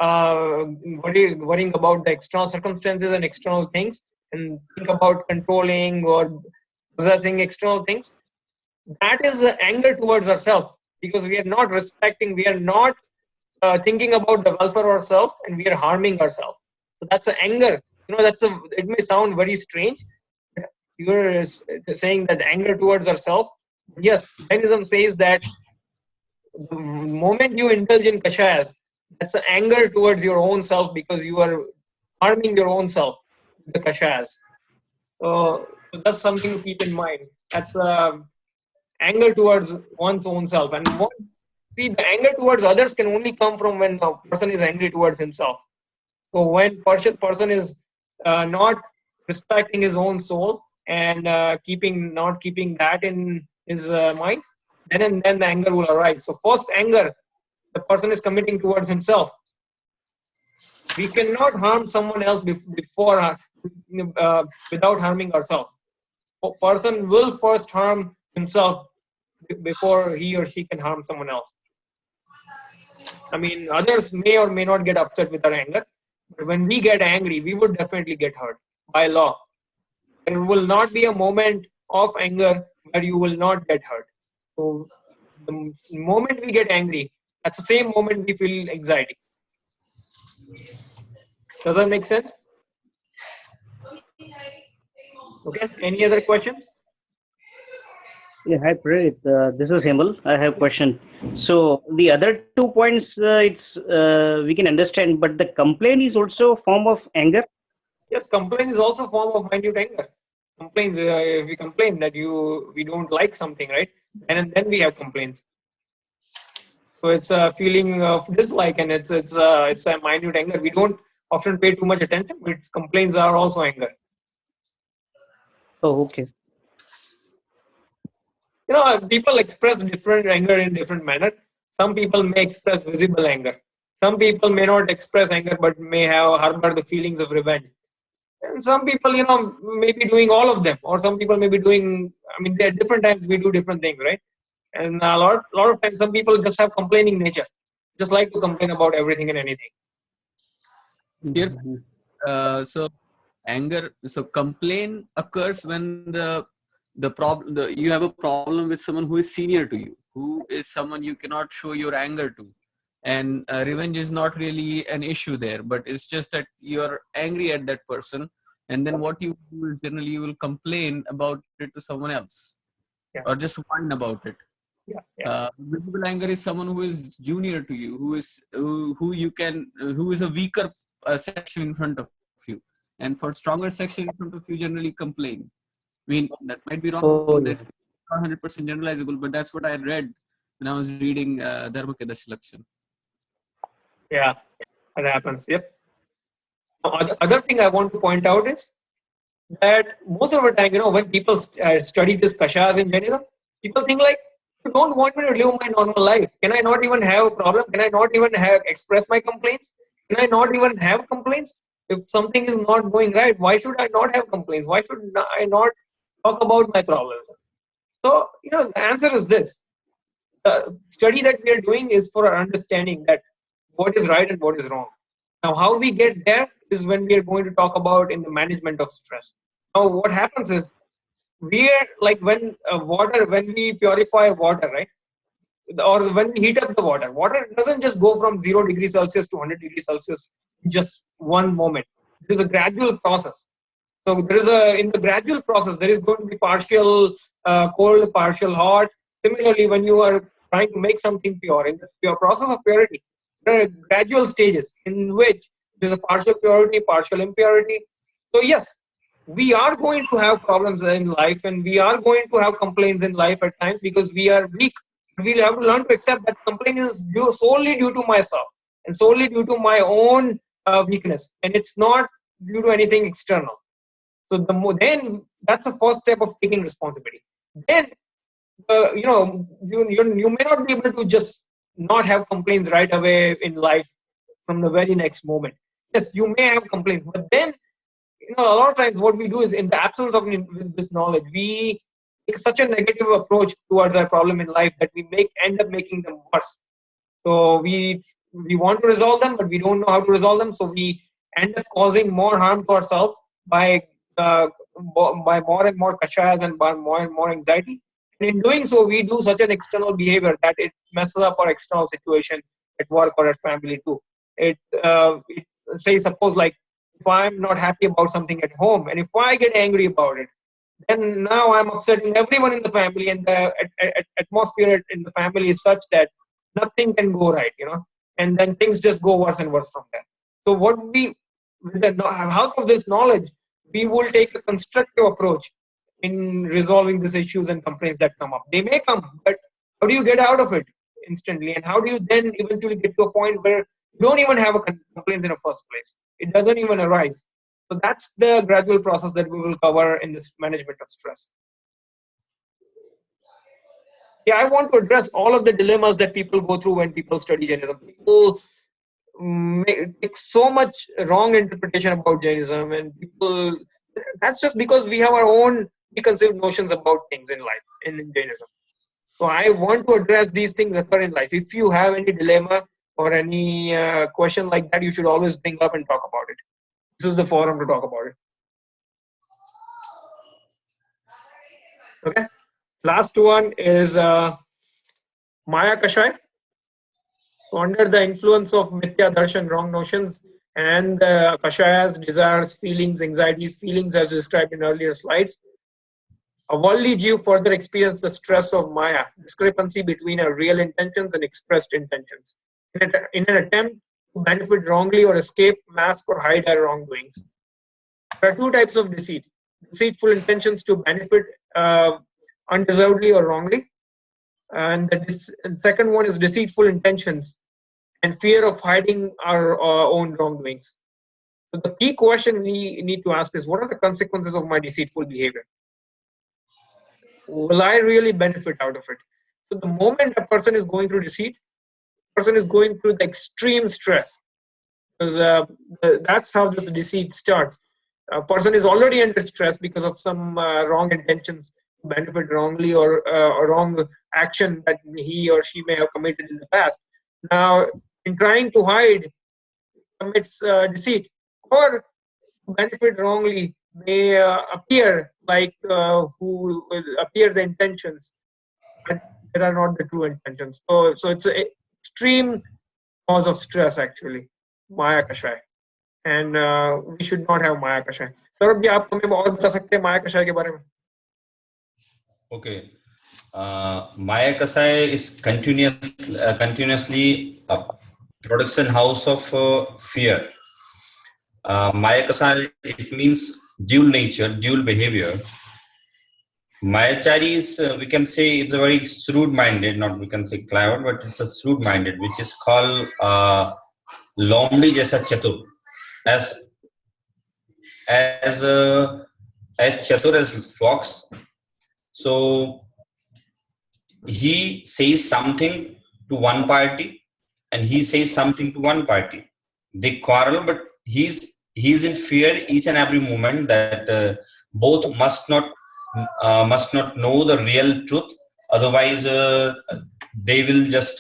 worrying about the external circumstances and external things, and think about controlling or possessing external things, that is anger towards ourselves, because we are not respecting, we are not thinking about the welfare of ourselves, and we are harming ourselves. So that's an anger. It may sound very strange. You're saying that anger towards ourselves. Yes, Jainism says that the moment you indulge in kashayas, that's an anger towards your own self, because you are harming your own self with the kashayas. So that's something to keep in mind. That's anger towards one's own self. And the anger towards others can only come from when a person is angry towards himself. So when person is not respecting his own soul and not keeping that in his mind, then the anger will arise. So first anger, the person is committing towards himself. We cannot harm someone else before without harming ourselves. A person will first harm himself before he or she can harm someone else. I mean, others may or may not get upset with our anger, but when we get angry, we would definitely get hurt by law. There will not be a moment of anger where you will not get hurt. So the moment we get angry, that's the same moment we feel anxiety. Does that make sense? Okay. Any other questions? Yeah, hi Prerit. This is Hemal. I have a question. So the other 2 points, we can understand, but the complaint is also a form of anger. Yes, complaint is also a form of minute anger. Complaint. If we complain that we don't like something, right? And then we have complaints. So it's a feeling of dislike, and it's a minute anger. We don't often pay too much attention, but complaints are also anger. Oh, okay. People express different anger in different manner. Some people may express visible anger. Some people may not express anger but may have harbor the feelings of revenge. And some people, may be doing all of them, or some people may be doing. I mean, there are different times we do different things, right? And a lot of times, some people just have complaining nature, just like to complain about everything and anything. Here, so anger, so complaint occurs when the problem, you have a problem with someone who is senior to you, who is someone you cannot show your anger to, and revenge is not really an issue there, but it's just that you're angry at that person, and then what you do is generally you will complain about it to someone else, Yeah. or just whine about it. Visible anger is someone who is junior to you, who you can, who is a weaker section in front of you, and for stronger section in front of you generally complain. I mean, that might be wrong, that not 100% generalizable, but that's what I read when I was reading Dharmakadash Lakshan. Yeah, that happens. Yep. Other thing I want to point out is that most of the time, when people study this kashas in Jainism, people think like, you don't want me to live my normal life. Can I not even have a problem? Can I not even express my complaints? Can I not even have complaints? If something is not going right, why should I not have complaints? Why should I not talk about my problems? So, the answer is this. The study that we are doing is for our understanding that what is right and what is wrong. Now, how we get there is when we are going to talk about in the management of stress. Now, what happens is we are like when we purify water, right? Or when we heat up the water doesn't just go from 0 degrees Celsius to 100 degrees Celsius in just one moment. It is a gradual process. So in the gradual process, there is going to be partial cold, partial hot. Similarly, when you are trying to make something pure, in the pure process of purity, there are gradual stages in which there is a partial purity, partial impurity. So yes, we are going to have problems in life, and we are going to have complaints in life at times because we are weak. We'll have to learn to accept that complaint is solely due to myself and solely due to my own weakness, and it's not due to anything external. So then that's the first step of taking responsibility. Then you may not be able to just not have complaints right away in life from the very next moment. Yes, you may have complaints, but then a lot of times what we do is in the absence of this knowledge, we take such a negative approach towards our problem in life that we end up making them worse. So we want to resolve them, but we don't know how to resolve them. So we end up causing more harm to ourselves by more and more kashayas and by more and more anxiety. And in doing so, we do such an external behavior that it messes up our external situation at work or at family too. Suppose like if I'm not happy about something at home, and if I get angry about it, then now I'm upsetting everyone in the family, and the atmosphere in the family is such that nothing can go right, and then things just go worse and worse from there. So with the help of this knowledge, we will take a constructive approach in resolving these issues and complaints that come up. They may come, but how do you get out of it instantly, and how do you then eventually get to a point where you don't even have a complaints in the first place? It doesn't even arise. So that's the gradual process that we will cover in this management of stress. Yeah, I want to address all of the dilemmas that people go through when people study Jainism. People make so much wrong interpretation about Jainism, and that's just because we have our own preconceived notions about things in life in Jainism. So I want to address these things occur in life. If you have any dilemma or any question like that, you should always bring up and talk about it. This is the forum to talk about it. Okay. Last one is Maya Kashai. So under the influence of Mithya Darshan, wrong notions, and Kashayas, desires, feelings, anxieties, feelings as described in earlier slides, a worldly Jew further experienced the stress of Maya, discrepancy between our real intentions and expressed intentions, in an attempt to benefit wrongly or escape, mask, or hide our wrongdoings. There are two types of deceit: deceitful intentions to benefit undeservedly or wrongly, and the second one is deceitful intentions and fear of hiding our own wrongdoings. So the key question we need to ask is, what are the consequences of my deceitful behavior? will I really benefit out of it? So the moment a person is going through deceit, person is going through the extreme stress, because that's how this deceit starts. A person is already under stress because of some wrong intentions, benefit wrongly, or a wrong action that he or she may have committed in the past. Now, in trying to hide, commits deceit, or benefit wrongly, may appear like who appear the intentions, but that are not the true intentions. So it's an extreme cause of stress actually, Maya Kashay. And we should not have Maya Kashay. Saurabh ji आप हमें और बता सकते हैं माया कषाय के बारे में? Okay. Maya Kasai is continuously a production house of fear. Maya Kasai, it means dual nature, dual behavior. Mayachari is, we can say, it's a very shrewd-minded, not we can say clever, but it's a shrewd-minded, which is called Lomdi Jaisa Chatur. As Chatur as fox. So he says something to one party and he says something to one party. They quarrel, but he's in fear each and every moment that both must not know the real truth. Otherwise, they will just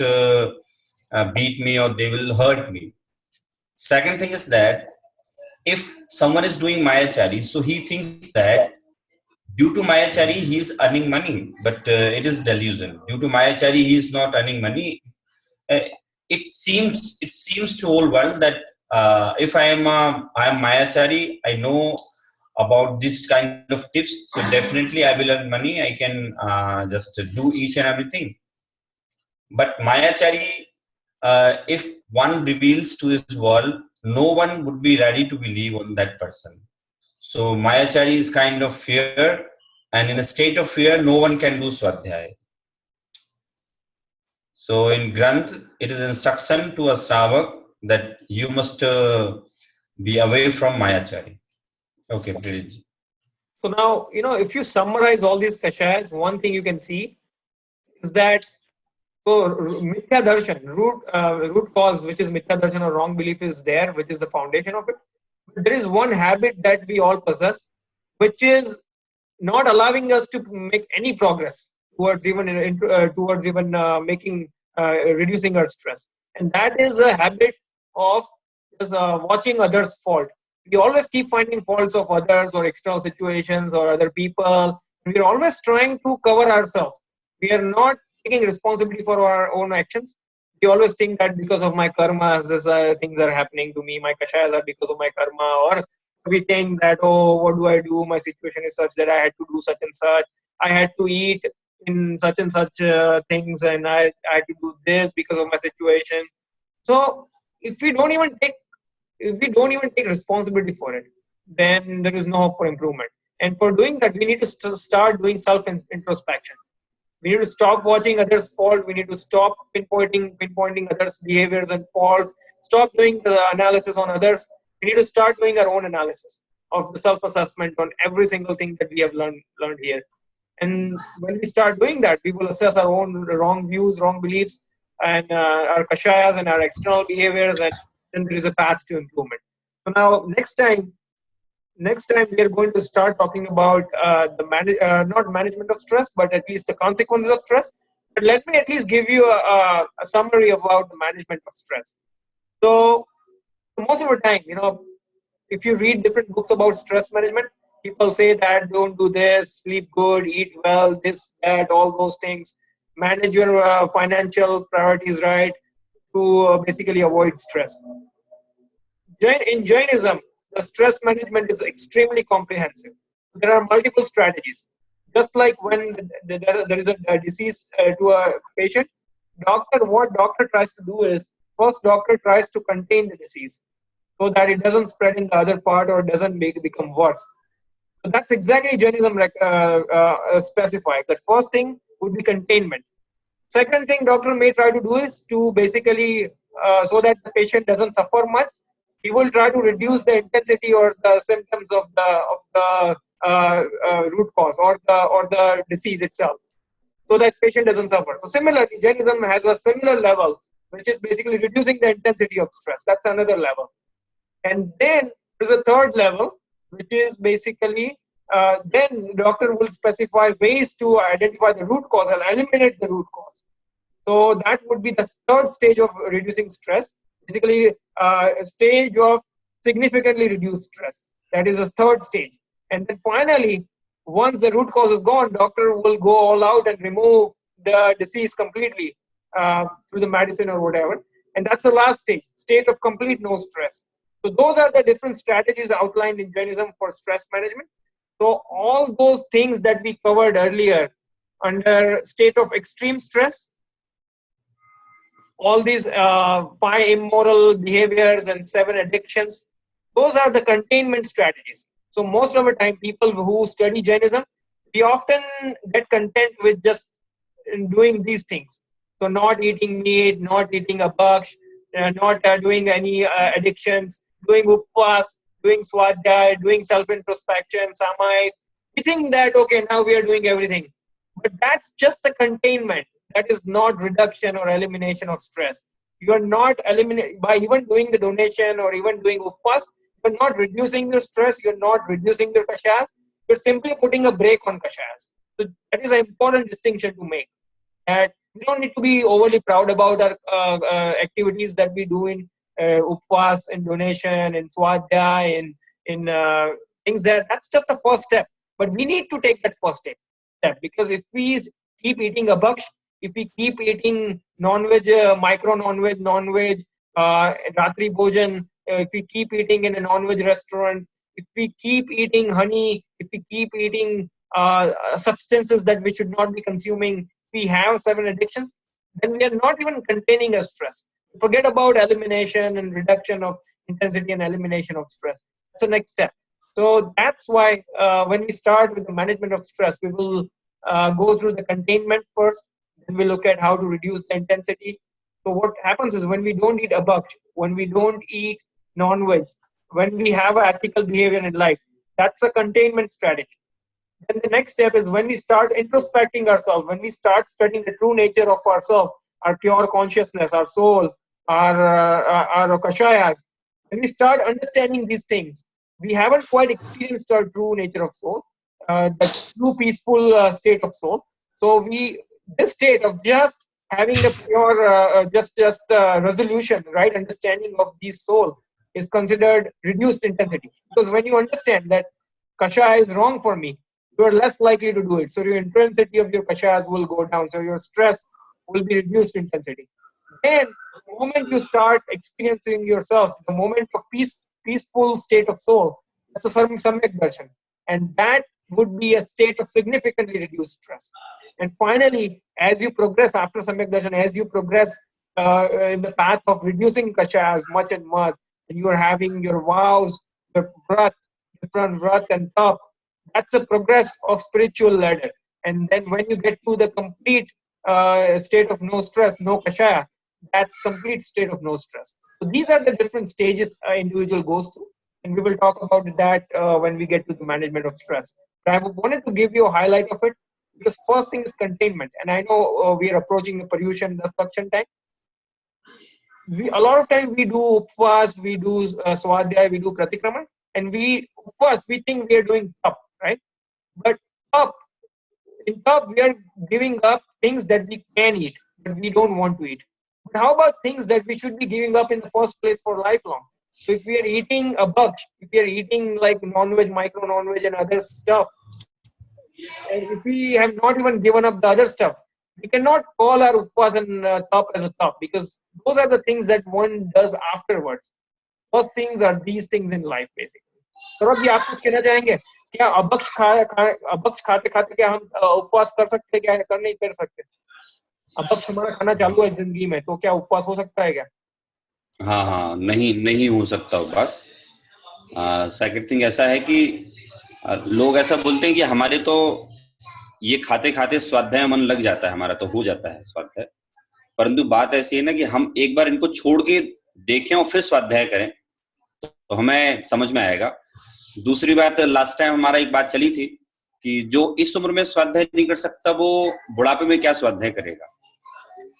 beat me or they will hurt me. Second thing is that if someone is doing Mayachari, so he thinks that due to Mayachari he is earning money, but it is delusion. Due to Mayachari he is not earning money. Uh, it seems to whole world that if I am Mayachari, I know about this kind of tips, so definitely I will earn money. I can just do each and everything. But Mayachari, if one reveals to this world, no one would be ready to believe on that person. So Mayachari is kind of fear, and in a state of fear, no one can do Swadhyaya. So in Granth, it is instruction to a Shravak that you must be away from Mayachari. Okay, Preeti. So now, if you summarize all these kashayas, one thing you can see is that mithya darshan, root cause, which is mithya darshan or wrong belief, is there, which is the foundation of it. But there is one habit that we all possess, which is not allowing us to make any progress towards even making reducing our stress, and that is a habit of just watching others' fault. We always keep finding faults of others or external situations or other people. We are always trying to cover ourselves. We are not taking responsibility for our own actions. We always think that because of my karma, things are happening to me. My kashayas are because of my karma, or we think that, oh, what do I do? My situation is such that I had to do such and such. I had to eat in such and such things, and I had to do this because of my situation. So if we don't even take responsibility for it, then there is no hope for improvement. And for doing that, we need to start doing self introspection. We need to stop watching others' fault. We need to stop pinpointing others' behaviors and faults. Stop doing the analysis on others. We need to start doing our own analysis of the self-assessment on every single thing that we have learned here. And when we start doing that, we will assess our own wrong views, wrong beliefs, and our kashayas and our external behaviors, and then there is a path to improvement. So now, next time we are going to start talking about not management of stress, but at least the consequences of stress. But let me at least give you a summary about the management of stress. So most of the time, if you read different books about stress management, people say that don't do this, sleep good, eat well, this, that, all those things. Manage your financial priorities right to basically avoid stress. In Jainism, the stress management is extremely comprehensive. There are multiple strategies. Just like when there is a disease to a patient, what doctor tries to do is, first doctor tries to contain the disease so that it doesn't spread in the other part or doesn't become worse. So that's exactly Jainism specifies. That first thing would be containment. Second thing doctor may try to do is to basically, so that the patient doesn't suffer much, he will try to reduce the intensity or the symptoms of the root cause or the disease itself, so that patient doesn't suffer. So similarly, Jainism has a similar level, which is basically reducing the intensity of stress. That's another level. And then there's a third level, which is basically then the doctor will specify ways to identify the root cause and eliminate the root cause. So that would be the third stage of reducing stress, basically a stage of significantly reduced stress. That is the third stage. And then finally, once the root cause is gone, doctor will go all out and remove the disease completely through the medicine or whatever. And that's the last stage, state of complete no stress. So those are the different strategies outlined in Jainism for stress management. So all those things that we covered earlier under state of extreme stress, all these 5 immoral behaviors and 7 addictions, those are the containment strategies. So most of the time, people who study Jainism, we often get content with just doing these things. So not eating meat, not eating a baksh, not doing any addictions, doing upvas, doing swadhyay, doing self-introspection, samai. We think that, okay, now we are doing everything. But that's just the containment. That is not reduction or elimination of stress. You are not eliminating, by even doing the donation or even doing upvas, you're not reducing your stress, you're not reducing your kashayas, you're simply putting a brake on kashayas. So that is an important distinction to make. That we don't need to be overly proud about our activities that we do in upvas and donation and swadhyay and in things that's just the first step. But we need to take that first step because if we keep eating a baksh, if we keep eating non-veg, micro non-veg, ratri bhojan, if we keep eating in a non-veg restaurant, if we keep eating honey, if we keep eating substances that we should not be consuming, we have 7 addictions, then we are not even containing our stress. Forget about elimination and reduction of intensity and elimination of stress. That's the next step. So that's why when we start with the management of stress, we will go through the containment first, then we look at how to reduce the intensity. So what happens is when we don't eat abaksh, when we don't eat non-veg, when we have an ethical behavior in life, that's a containment strategy. Then the next step is when we start introspecting ourselves, when we start studying the true nature of ourselves, our pure consciousness, our soul, our kashayas, when we start understanding these things, we haven't quite experienced our true nature of soul, the true peaceful state of soul. So this state of just having a pure, resolution, right, understanding of the soul is considered reduced intensity. Because when you understand that kashaya is wrong for me, you are less likely to do it. So your intensity of your kashayas will go down. So your stress will be reduced intensity. Then the moment you start experiencing yourself, the moment of peaceful state of soul, that's a samyak darshan. And that would be a state of significantly reduced stress. And finally, as you progress after samyak darshan, as you progress in the path of reducing kashayas much and much, and you are having your vows, your vrat, different vrat and tap, that's a progress of spiritual ladder. And then when you get to the complete state of no stress, no kashaya, that's complete state of no stress. So these are the different stages an individual goes through. And we will talk about that when we get to the management of stress. But I wanted to give you a highlight of it because first thing is containment. And I know we are approaching the Paryushan destruction time. A lot of time we do upvas, we do swadhyay, we do pratikrama, and we think we are doing tap, right? But in tap we are giving up things that we can eat, but we don't want to eat. But how about things that we should be giving up in the first place for lifelong? So if we are eating a baksh, if we are eating like non-veg, micro non-veg and other stuff, and if we have not even given up the other stuff, we cannot call our upvas and tap as a tap because those are the things that one does afterwards. First things are these things in life basically. Saurabh ji आप कुछ कहना चाहेंगे क्या अबक्ष खाते खाते क्या हम उपवास कर सकते हैं क्या कर नहीं कर सकते अबक्ष हमारा खाना चालू है जिंदगी में तो क्या उपवास हो सकता है क्या हाँ नहीं हो सकता उपवास सेकंड थिंग ऐसा है कि लोग ऐसा बोलते हैं कि हमारे तो ये खाते खाते स्वाध्याय मन लग जाता है हमारा तो हो जाता है स्वाध्याय परंतु बात ऐसी है ना कि हम एक बार इनको छोड़ के देखें और फिर स्वाध्याय करें तो हमें समझ में आएगा दूसरी बात, लास्ट टाइम हमारा एक बात चली थी कि जो इस उम्र में स्वाध्याय नहीं कर सकता वो बुढ़ापे में क्या स्वाध्याय करेगा।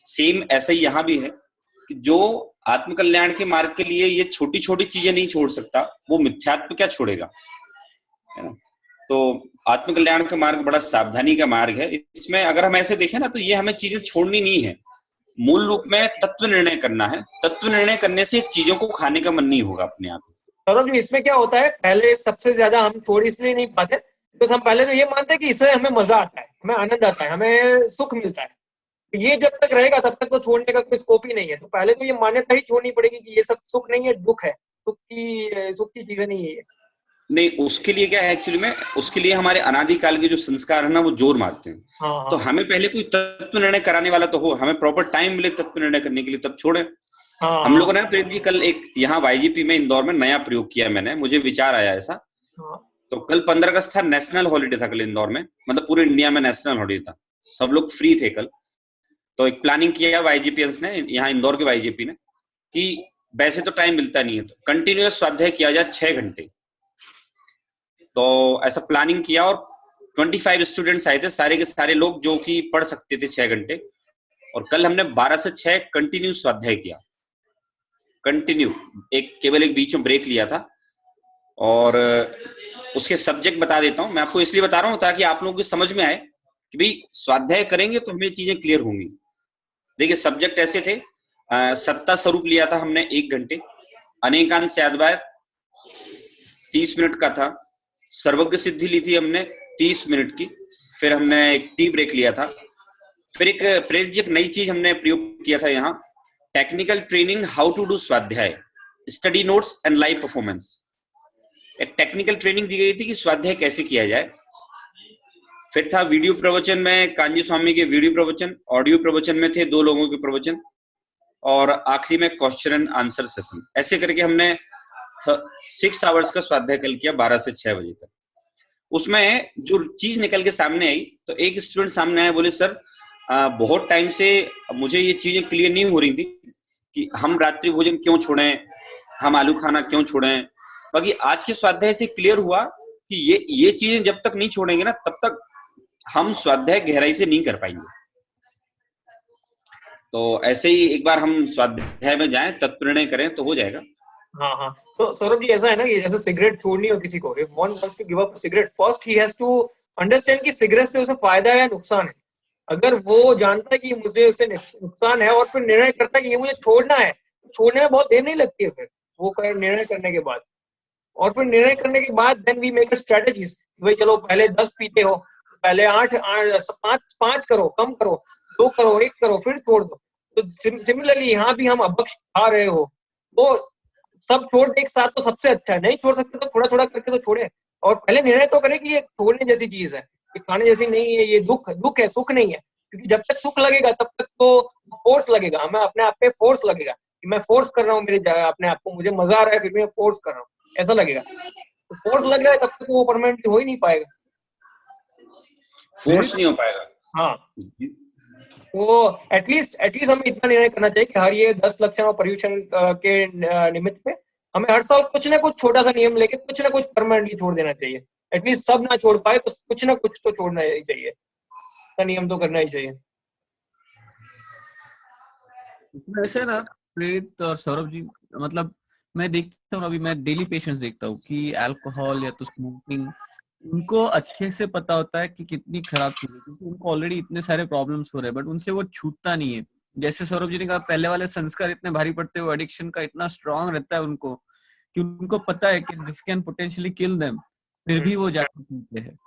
सेम ऐसा ही यहाँ भी है कि जो आत्मकल्याण के मार्ग के लिए ये छोटी छोटी चीजें नहीं छोड़ सकता, वो मिथ्यात्व क्या छोड़ेगा, है ना। तो आत्मकल्याण का मार्ग बड़ा सावधानी का मार्ग है। इसमें अगर हम ऐसे देखें ना, तो ये हमें चीजें छोड़नी नहीं है, मूल रूप में तत्व निर्णय करना है। तत्व निर्णय करने से चीजों को खाने का मन नहीं होगा अपने आप। सौरभ जी, इसमें क्या होता है, पहले सबसे ज्यादा हम छोड़ इसलिए नहीं पाते तो हम पहले तो ये मानते हैं कि इससे हमें मजा आता है, हमें आनंद आता है, हमें सुख मिलता है। ये जब तक रहेगा तब तक तो छोड़ने का कोई स्कोप ही नहीं है। तो पहले तो ये मान्यता ही छोड़नी पड़ेगी कि ये सब सुख नहीं है, दुख है, सुख की चीजें नहीं है ये। नहीं, उसके लिए क्या है एक्चुअली में, उसके लिए हमारे अनादिकाल के जो संस्कार है ना, वो जोर मारते हैं। हाँ, तो हमें पहले कोई तत्व निर्णय कराने वाला तो हो, हमें प्रॉपर टाइम मिले तत्व निर्णय करने के लिए, तब छोड़े। हाँ, हम लोगों ने प्रेम जी कल एक यहाँ वाईजीपी में इंदौर में नया प्रयोग किया, मैंने, मुझे विचार आया ऐसा। हाँ, तो कल 15 अगस्त था, नेशनल हॉलीडे था कल इंदौर में, मतलब पूरे इंडिया में नेशनल हॉलीडे था, सब लोग फ्री थे कल। तो एक प्लानिंग किया वाईजीपीएंस ने, यहाँ इंदौर के वाईजीपी ने, कि वैसे तो टाइम मिलता नहीं है तो कंटिन्यूअस स्वाध्याय किया जाए 6 घंटे। तो ऐसा प्लानिंग किया और 25 स्टूडेंट्स आए थे, सारे के सारे लोग जो कि पढ़ सकते थे 6 घंटे। और कल हमने 12 से 6 कंटिन्यू स्वाध्याय किया, कंटिन्यू, केवल एक बीच में ब्रेक लिया था। और उसके सब्जेक्ट बता देता हूं, मैं आपको इसलिए बता रहा हूं ताकि आप लोगों को समझ में आए कि भाई स्वाध्याय करेंगे तो हमें चीजें क्लियर होंगी। देखिए सब्जेक्ट ऐसे थे, सत्ता स्वरूप लिया था हमने 1 घंटे, अनेकांश यादवाद 30 मिनट का था, सर्वज्ञ सिद्धि ली थी हमने 30 मिनट की, फिर हमने एक टी ब्रेक लिया था। फिर एक प्रेरित एक नई चीज हमने प्रयोग किया था यहाँ, technical training how to do स्वाध्याय, study notes and live performance. एक टेक्निकल ट्रेनिंग दी गई थी कि स्वाध्याय कैसे किया जाए। फिर था वीडियो प्रवचन में कांजी स्वामी के वीडियो प्रवचन, ऑडियो प्रवचन में थे 2 लोगों के प्रवचन, और आखिरी में क्वेश्चन एंड आंसर सेशन। ऐसे करके हमने 6 आवर्स का स्वाध्याय कल किया 12 से 6 बजे तक। उसमें जो चीज निकल के सामने आई, तो एक स्टूडेंट सामने आया, बोले सर बहुत टाइम से मुझे ये चीजें क्लियर नहीं हो रही थी कि हम रात्रि भोजन क्यों छोड़ें, हम आलू खाना क्यों छोड़ें। बाकी आज के स्वाध्याय से क्लियर हुआ कि ये चीजें जब तक नहीं छोड़ेंगे ना, तब तक हम स्वाध्याय गहराई से नहीं कर पाएंगे। तो ऐसे ही एक बार हम स्वाध्याय में जाएं, तत्प्रणय करें तो हो जाएगा। हाँ, हाँ। तो सौरभ जी ऐसा है ना कि जैसे सिगरेट छोड़नी हो किसी को, if one wants to give up cigarette, first he has to understand कि सिगरेट से उसे फायदा है या नुकसान है। अगर वो जानता है कि मुझे उससे नुकसान है और फिर निर्णय करता है कि ये मुझे छोड़ना है, तो छोड़ने में बहुत देर नहीं लगती है फिर वो निर्णय करने के बाद। और फिर निर्णय करने के बाद then we make a strategies, भाई चलो पहले 10 पीते हो, पहले 8 5 करो, कम करो, 2 करो, 1 करो, फिर छोड़ दो। तो सिमिलरली यहाँ भी हम अभक्ष खा रहे हो, वो सब छोड़ दे एक साथ तो सबसे अच्छा है। नहीं छोड़ सकते तो थोड़ा थोड़ा करके तो छोड़े, और पहले निर्णय तो करें कि ये छोड़ने जैसी चीज है, ये खाने जैसी नहीं है, ये दुख है, सुख नहीं है। क्योंकि जब तक सुख लगेगा तब तक तो फोर्स लगेगा, हमें अपने आप पे फोर्स लगेगा कि मैं फोर्स कर रहा हूँ मेरे अपने आप को, मुझे मजा आ रहा है फिर मैं फोर्स कर रहा हूँ, ऐसा लगेगा। तो फोर्स लग रहा है तब तक वो परमानेंटली हो ही नहीं पाएगा, फोर्स नहीं हो पाएगा। हाँ। तो एटलीस्ट हमें इतना निर्णय करना चाहिए कि हर ये 10 लक्षण और पर्यूषण के निमित्त पे हमें हर साल कुछ ना कुछ छोटा सा नियम लेके कुछ ना कुछ परमानेंटली छोड़ देना चाहिए। एटलीस्ट सब ना छोड़ पाए तो कुछ ना कुछ तो छोड़ना ही चाहिए, का नियम तो करना ही चाहिए। वैसे ना प्रेरित और सौरभ जी, मतलब मैं देखता हूँ, अभी मैं डेली पेशेंट्स देखता हूँ कि अल्कोहल या तो स्मोकिंग, उनको अच्छे से पता होता है कि कितनी खराब चीज है, क्योंकि उनको ऑलरेडी इतने सारे प्रॉब्लम्स हो रहे हैं, बट उनसे वो छूटता नहीं है। जैसे सौरभ जी ने कहा, पहले वाले संस्कार इतने भारी पड़ते हुए एडिक्शन का इतना स्ट्रांग रहता है उनको कि उनको पता है कि this can potentially kill them, फिर भी वो जाके पीते हैं।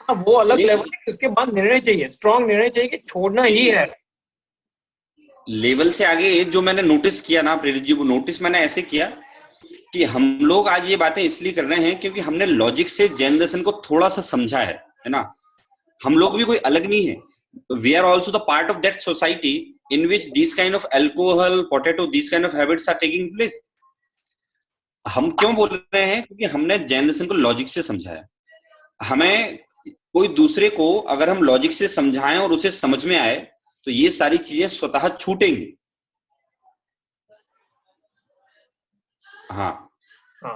हाँ, वो अलग लेवल है। उसके बाद निर्णय चाहिए, स्ट्रांग निर्णय चाहिए कि छोड़ना ही है। लेवल से आगे जो मैंने नोटिस किया ना प्रेरित जी, वो नोटिस मैंने ऐसे किया कि हम लोग आज ये बातें इसलिए कर रहे हैं क्योंकि हमने लॉजिक से जैन दर्शन को थोड़ा सा समझा है ना। हम लोग भी कोई अलग नहीं है, we are also the part of that society in which this kind of alcohol, potato, this kind of habits are taking place. हम क्यों बोल रहे हैं? क्योंकि हमने जैन दर्शन को लॉजिक से समझा है। हमें कोई दूसरे को अगर हम लॉजिक से समझाएं और उसे समझ में आए तो ये सारी चीजें स्वतः छूटेंगी। हाँ, हाँ,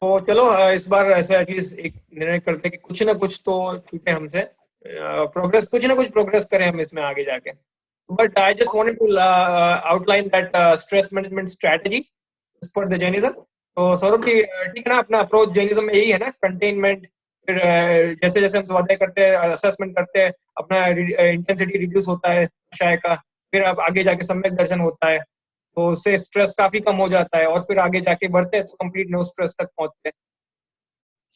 तो चलो इस बार ऐसा एटलीस्ट एक निर्णय करते हैं कि कुछ ना कुछ तो छूटे हमसे, प्रोग्रेस, कुछ ना कुछ प्रोग्रेस करें हम इसमें आगे जाके. But I just wanted to outline that stress management strategy as per the Jainism. तो सौरभ जी ठीक है ना, अपना अप्रोच जैनिज्म में यही है ना, कंटेनमेंट, फिर जैसे जैसे हम स्वाध्याय करते हैं, असेसमेंट करते हैं, अपना इंटेंसिटी रिड्यूस होता है विषय का, फिर अब आगे जाके सम्यक दर्शन होता है, तो उससे स्ट्रेस काफी कम हो जाता है, और फिर आगे जाके बढ़ते हैं तो कंप्लीट नो स्ट्रेस तक पहुंचते हैं.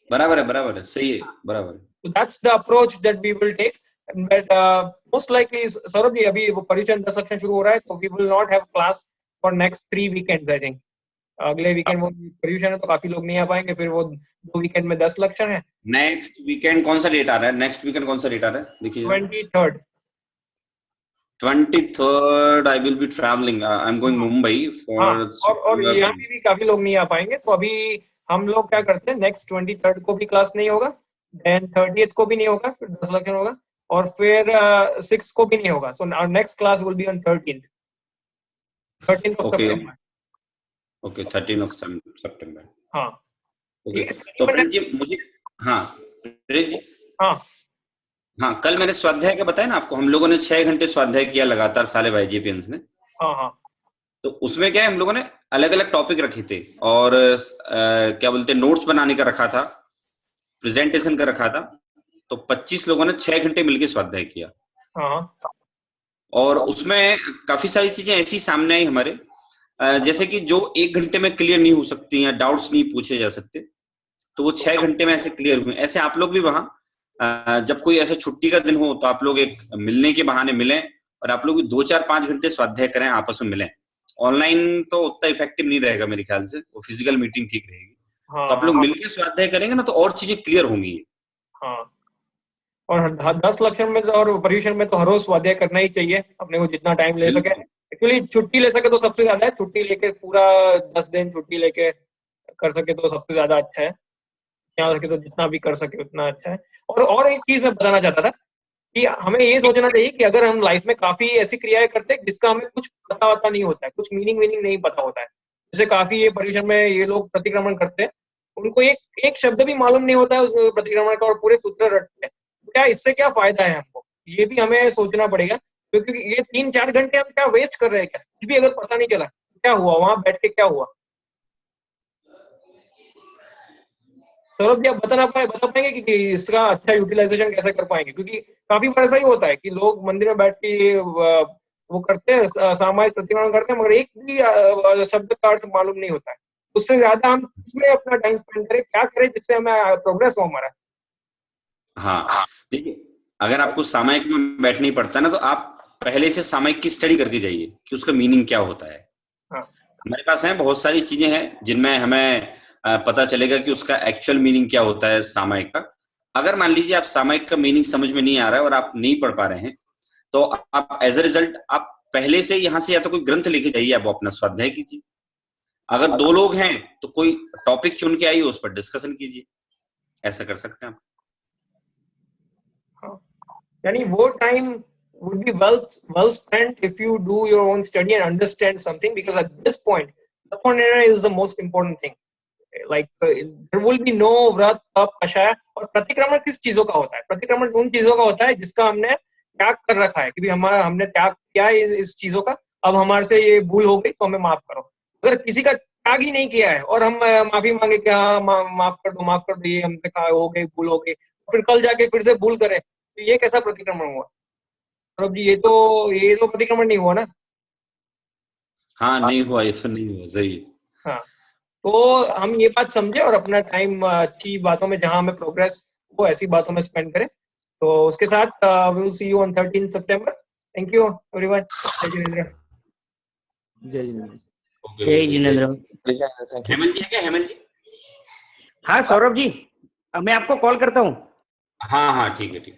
बराबर है, सही है, बराबर है. So that's the approach that we will take. But most likely, Saurabh ji अभी वो परिचय 10 लक्षण शुरू हो रहा है, तो we will not have class for next 3 weekends I think. अगले वीकेंड वो परिचय है तो काफी लोग नहीं आ पाएंगे, फिर वो 2 वीकेंड में 10 लक्षण है. नेक्स्ट वीकेंड कौन सा डेट आ रहा है? नेक्स्ट वीकेंड कौन सा डेट आ रहा है? देखिए 23rd. 23rd I will be traveling. I'm going Mumbai for. और यहाँ भी काफी लोग नहीं आ पाएंगे, तो अभी हम लोग क्या करते हैं, नेक्स्ट 23rd को भी क्लास नहीं होगा, देन 30th को भी नहीं होगा, फिर 10 लक्षण होगा, और फिर 6 को भी नहीं होगा. So our next class will be on 13th of September. Okay 13 of September. हाँ ओके तो प्रिंस जी मुझे, हाँ प्रिंस जी, हाँ कल मैंने स्वाध्याय का बताया ना आपको, हम लोगों ने 6 घंटे स्वाध्याय किया लगातार, साले भाई जीपीएंस ने. हाँ. तो उसमें क्या है, हम लोगों ने अलग अलग टॉपिक रखे थे, और क्या बोलते हैं, नोट्स बनाने का रखा था, प्रेजेंटेशन का रखा था. तो 25 लोगों ने 6 घंटे मिलकर स्वाध्याय किया. और उसमें काफी सारी चीजें ऐसी सामने आई हमारे, जैसे कि जो 1 घंटे में क्लियर नहीं हो सकती या डाउट्स नहीं पूछे जा सकते, तो वो 6 घंटे में ऐसे क्लियर हुए. ऐसे आप लोग भी वहां जब कोई ऐसे छुट्टी का दिन हो तो आप लोग एक मिलने के बहाने मिलें, और आप लोग 2-4-5 घंटे स्वाध्याय करें, आपस में मिलें. ऑनलाइन तो उतना इफेक्टिव नहीं रहेगा मेरे ख्याल से, वो फिजिकल मीटिंग ठीक रहेगी. तो आप लोग मिलकर स्वाध्याय करेंगे ना, तो और चीजें क्लियर होंगी. और 10 लक्षण में और परीक्षण में तो हर रोज स्वाध्याय करना ही चाहिए, अपने को जितना टाइम ले सके. एक्चुअली छुट्टी ले सके तो सबसे ज्यादा है, छुट्टी लेके पूरा 10 दिन छुट्टी लेके कर सके तो सबसे ज्यादा अच्छा है. यहाँ सके तो जितना भी कर सके उतना अच्छा है. और एक चीज मैं बताना चाहता था कि हमें ये सोचना चाहिए कि अगर हम लाइफ में काफी ऐसी क्रियाएं करते हैं जिसका हमें कुछ पता नहीं होता है, कुछ मीनिंग नहीं पता होता है, जैसे काफी ये परीक्षण में ये लोग प्रतिक्रमण करते हैं, उनको एक शब्द भी मालूम नहीं होता है उस प्रतिक्रमण का, और पूरे सूत्र रटते हैं. क्या इससे क्या फायदा है हमको, ये भी हमें सोचना पड़ेगा, क्योंकि ये 3-4 घंटे हम क्या वेस्ट कर रहे हैं, क्या कुछ भी अगर पता नहीं चला क्या हुआ वहां बैठ के, क्या हुआ. सौरभ जी आप बता पाएंगे कि इसका अच्छा यूटिलाइजेशन कैसे कर पाएंगे, क्योंकि काफी बार ऐसा ही होता है कि लोग मंदिर में बैठ के वो करते हैं, सामाजिक प्रतिक्रमण करते हैं, मगर एक भी शब्द का अर्थ मालूम नहीं होता है. उससे ज्यादा हम इसमें अपना टाइम स्पेंड करें, क्या करें जिससे हमें प्रोग्रेस हो हमारा. हाँ देखिए, अगर आपको सामायिक में बैठना ही पड़ता है ना, तो आप पहले से सामायिक की स्टडी करके जाइए कि उसका मीनिंग क्या होता है. हमारे पास है बहुत सारी चीजें हैं जिनमें हमें पता चलेगा कि उसका एक्चुअल मीनिंग क्या होता है सामायिक का. अगर मान लीजिए आप सामायिक का मीनिंग समझ में नहीं आ रहा है और आप नहीं पढ़ पा रहे हैं, तो आप एज अ रिजल्ट आप पहले से यहाँ से या तो कोई ग्रंथ लेके जाइए, आप अपना स्वाध्याय कीजिए. अगर 2 लोग हैं तो कोई टॉपिक चुन के आइए, उस पर डिस्कशन कीजिए. ऐसा कर सकते हैं आप. यानी वो time would be well spent if you do your own study and understand something, because at this point Tapanera is the most important thing. Like there will be no व्रत तप कषाय. और प्रतिक्रमण किस चीजों का होता है? प्रतिक्रमण उन चीजों का होता है जिसका हमने त्याग कर रखा है, कि हमने त्याग किया इस चीजों का, अब हमारे से ये भूल हो गई तो हमें माफ करो. अगर किसी का त्याग ही नहीं किया है और हम माफी मांगे कि हाँ माफ कर दो, ये हमसे कहा हो गई, भूल हो गई, फिर कल जाके फिर से भूल करें, तो ये कैसा प्रतिक्रमण हुआ? सौरभ जी ये तो प्रतिक्रमण नहीं हुआ ना. हाँ नहीं हुआ, ये तो नहीं हुआ. सही. हाँ, तो हम ये बात समझे और अपना टाइम अच्छी बातों में, जहां हमें प्रोग्रेस हो ऐसी बातों में स्पेंड करें. तो उसके साथ we will see you on 13 September. Thank you everyone. जय जिनेंद्र. जय जिनेंद्र. जय जिनेंद्र. हेमंत जी है क्या? हेमंत जी. हाँ सौरभ जी, मैं आपको कॉल करता हूँ. हाँ ठीक है.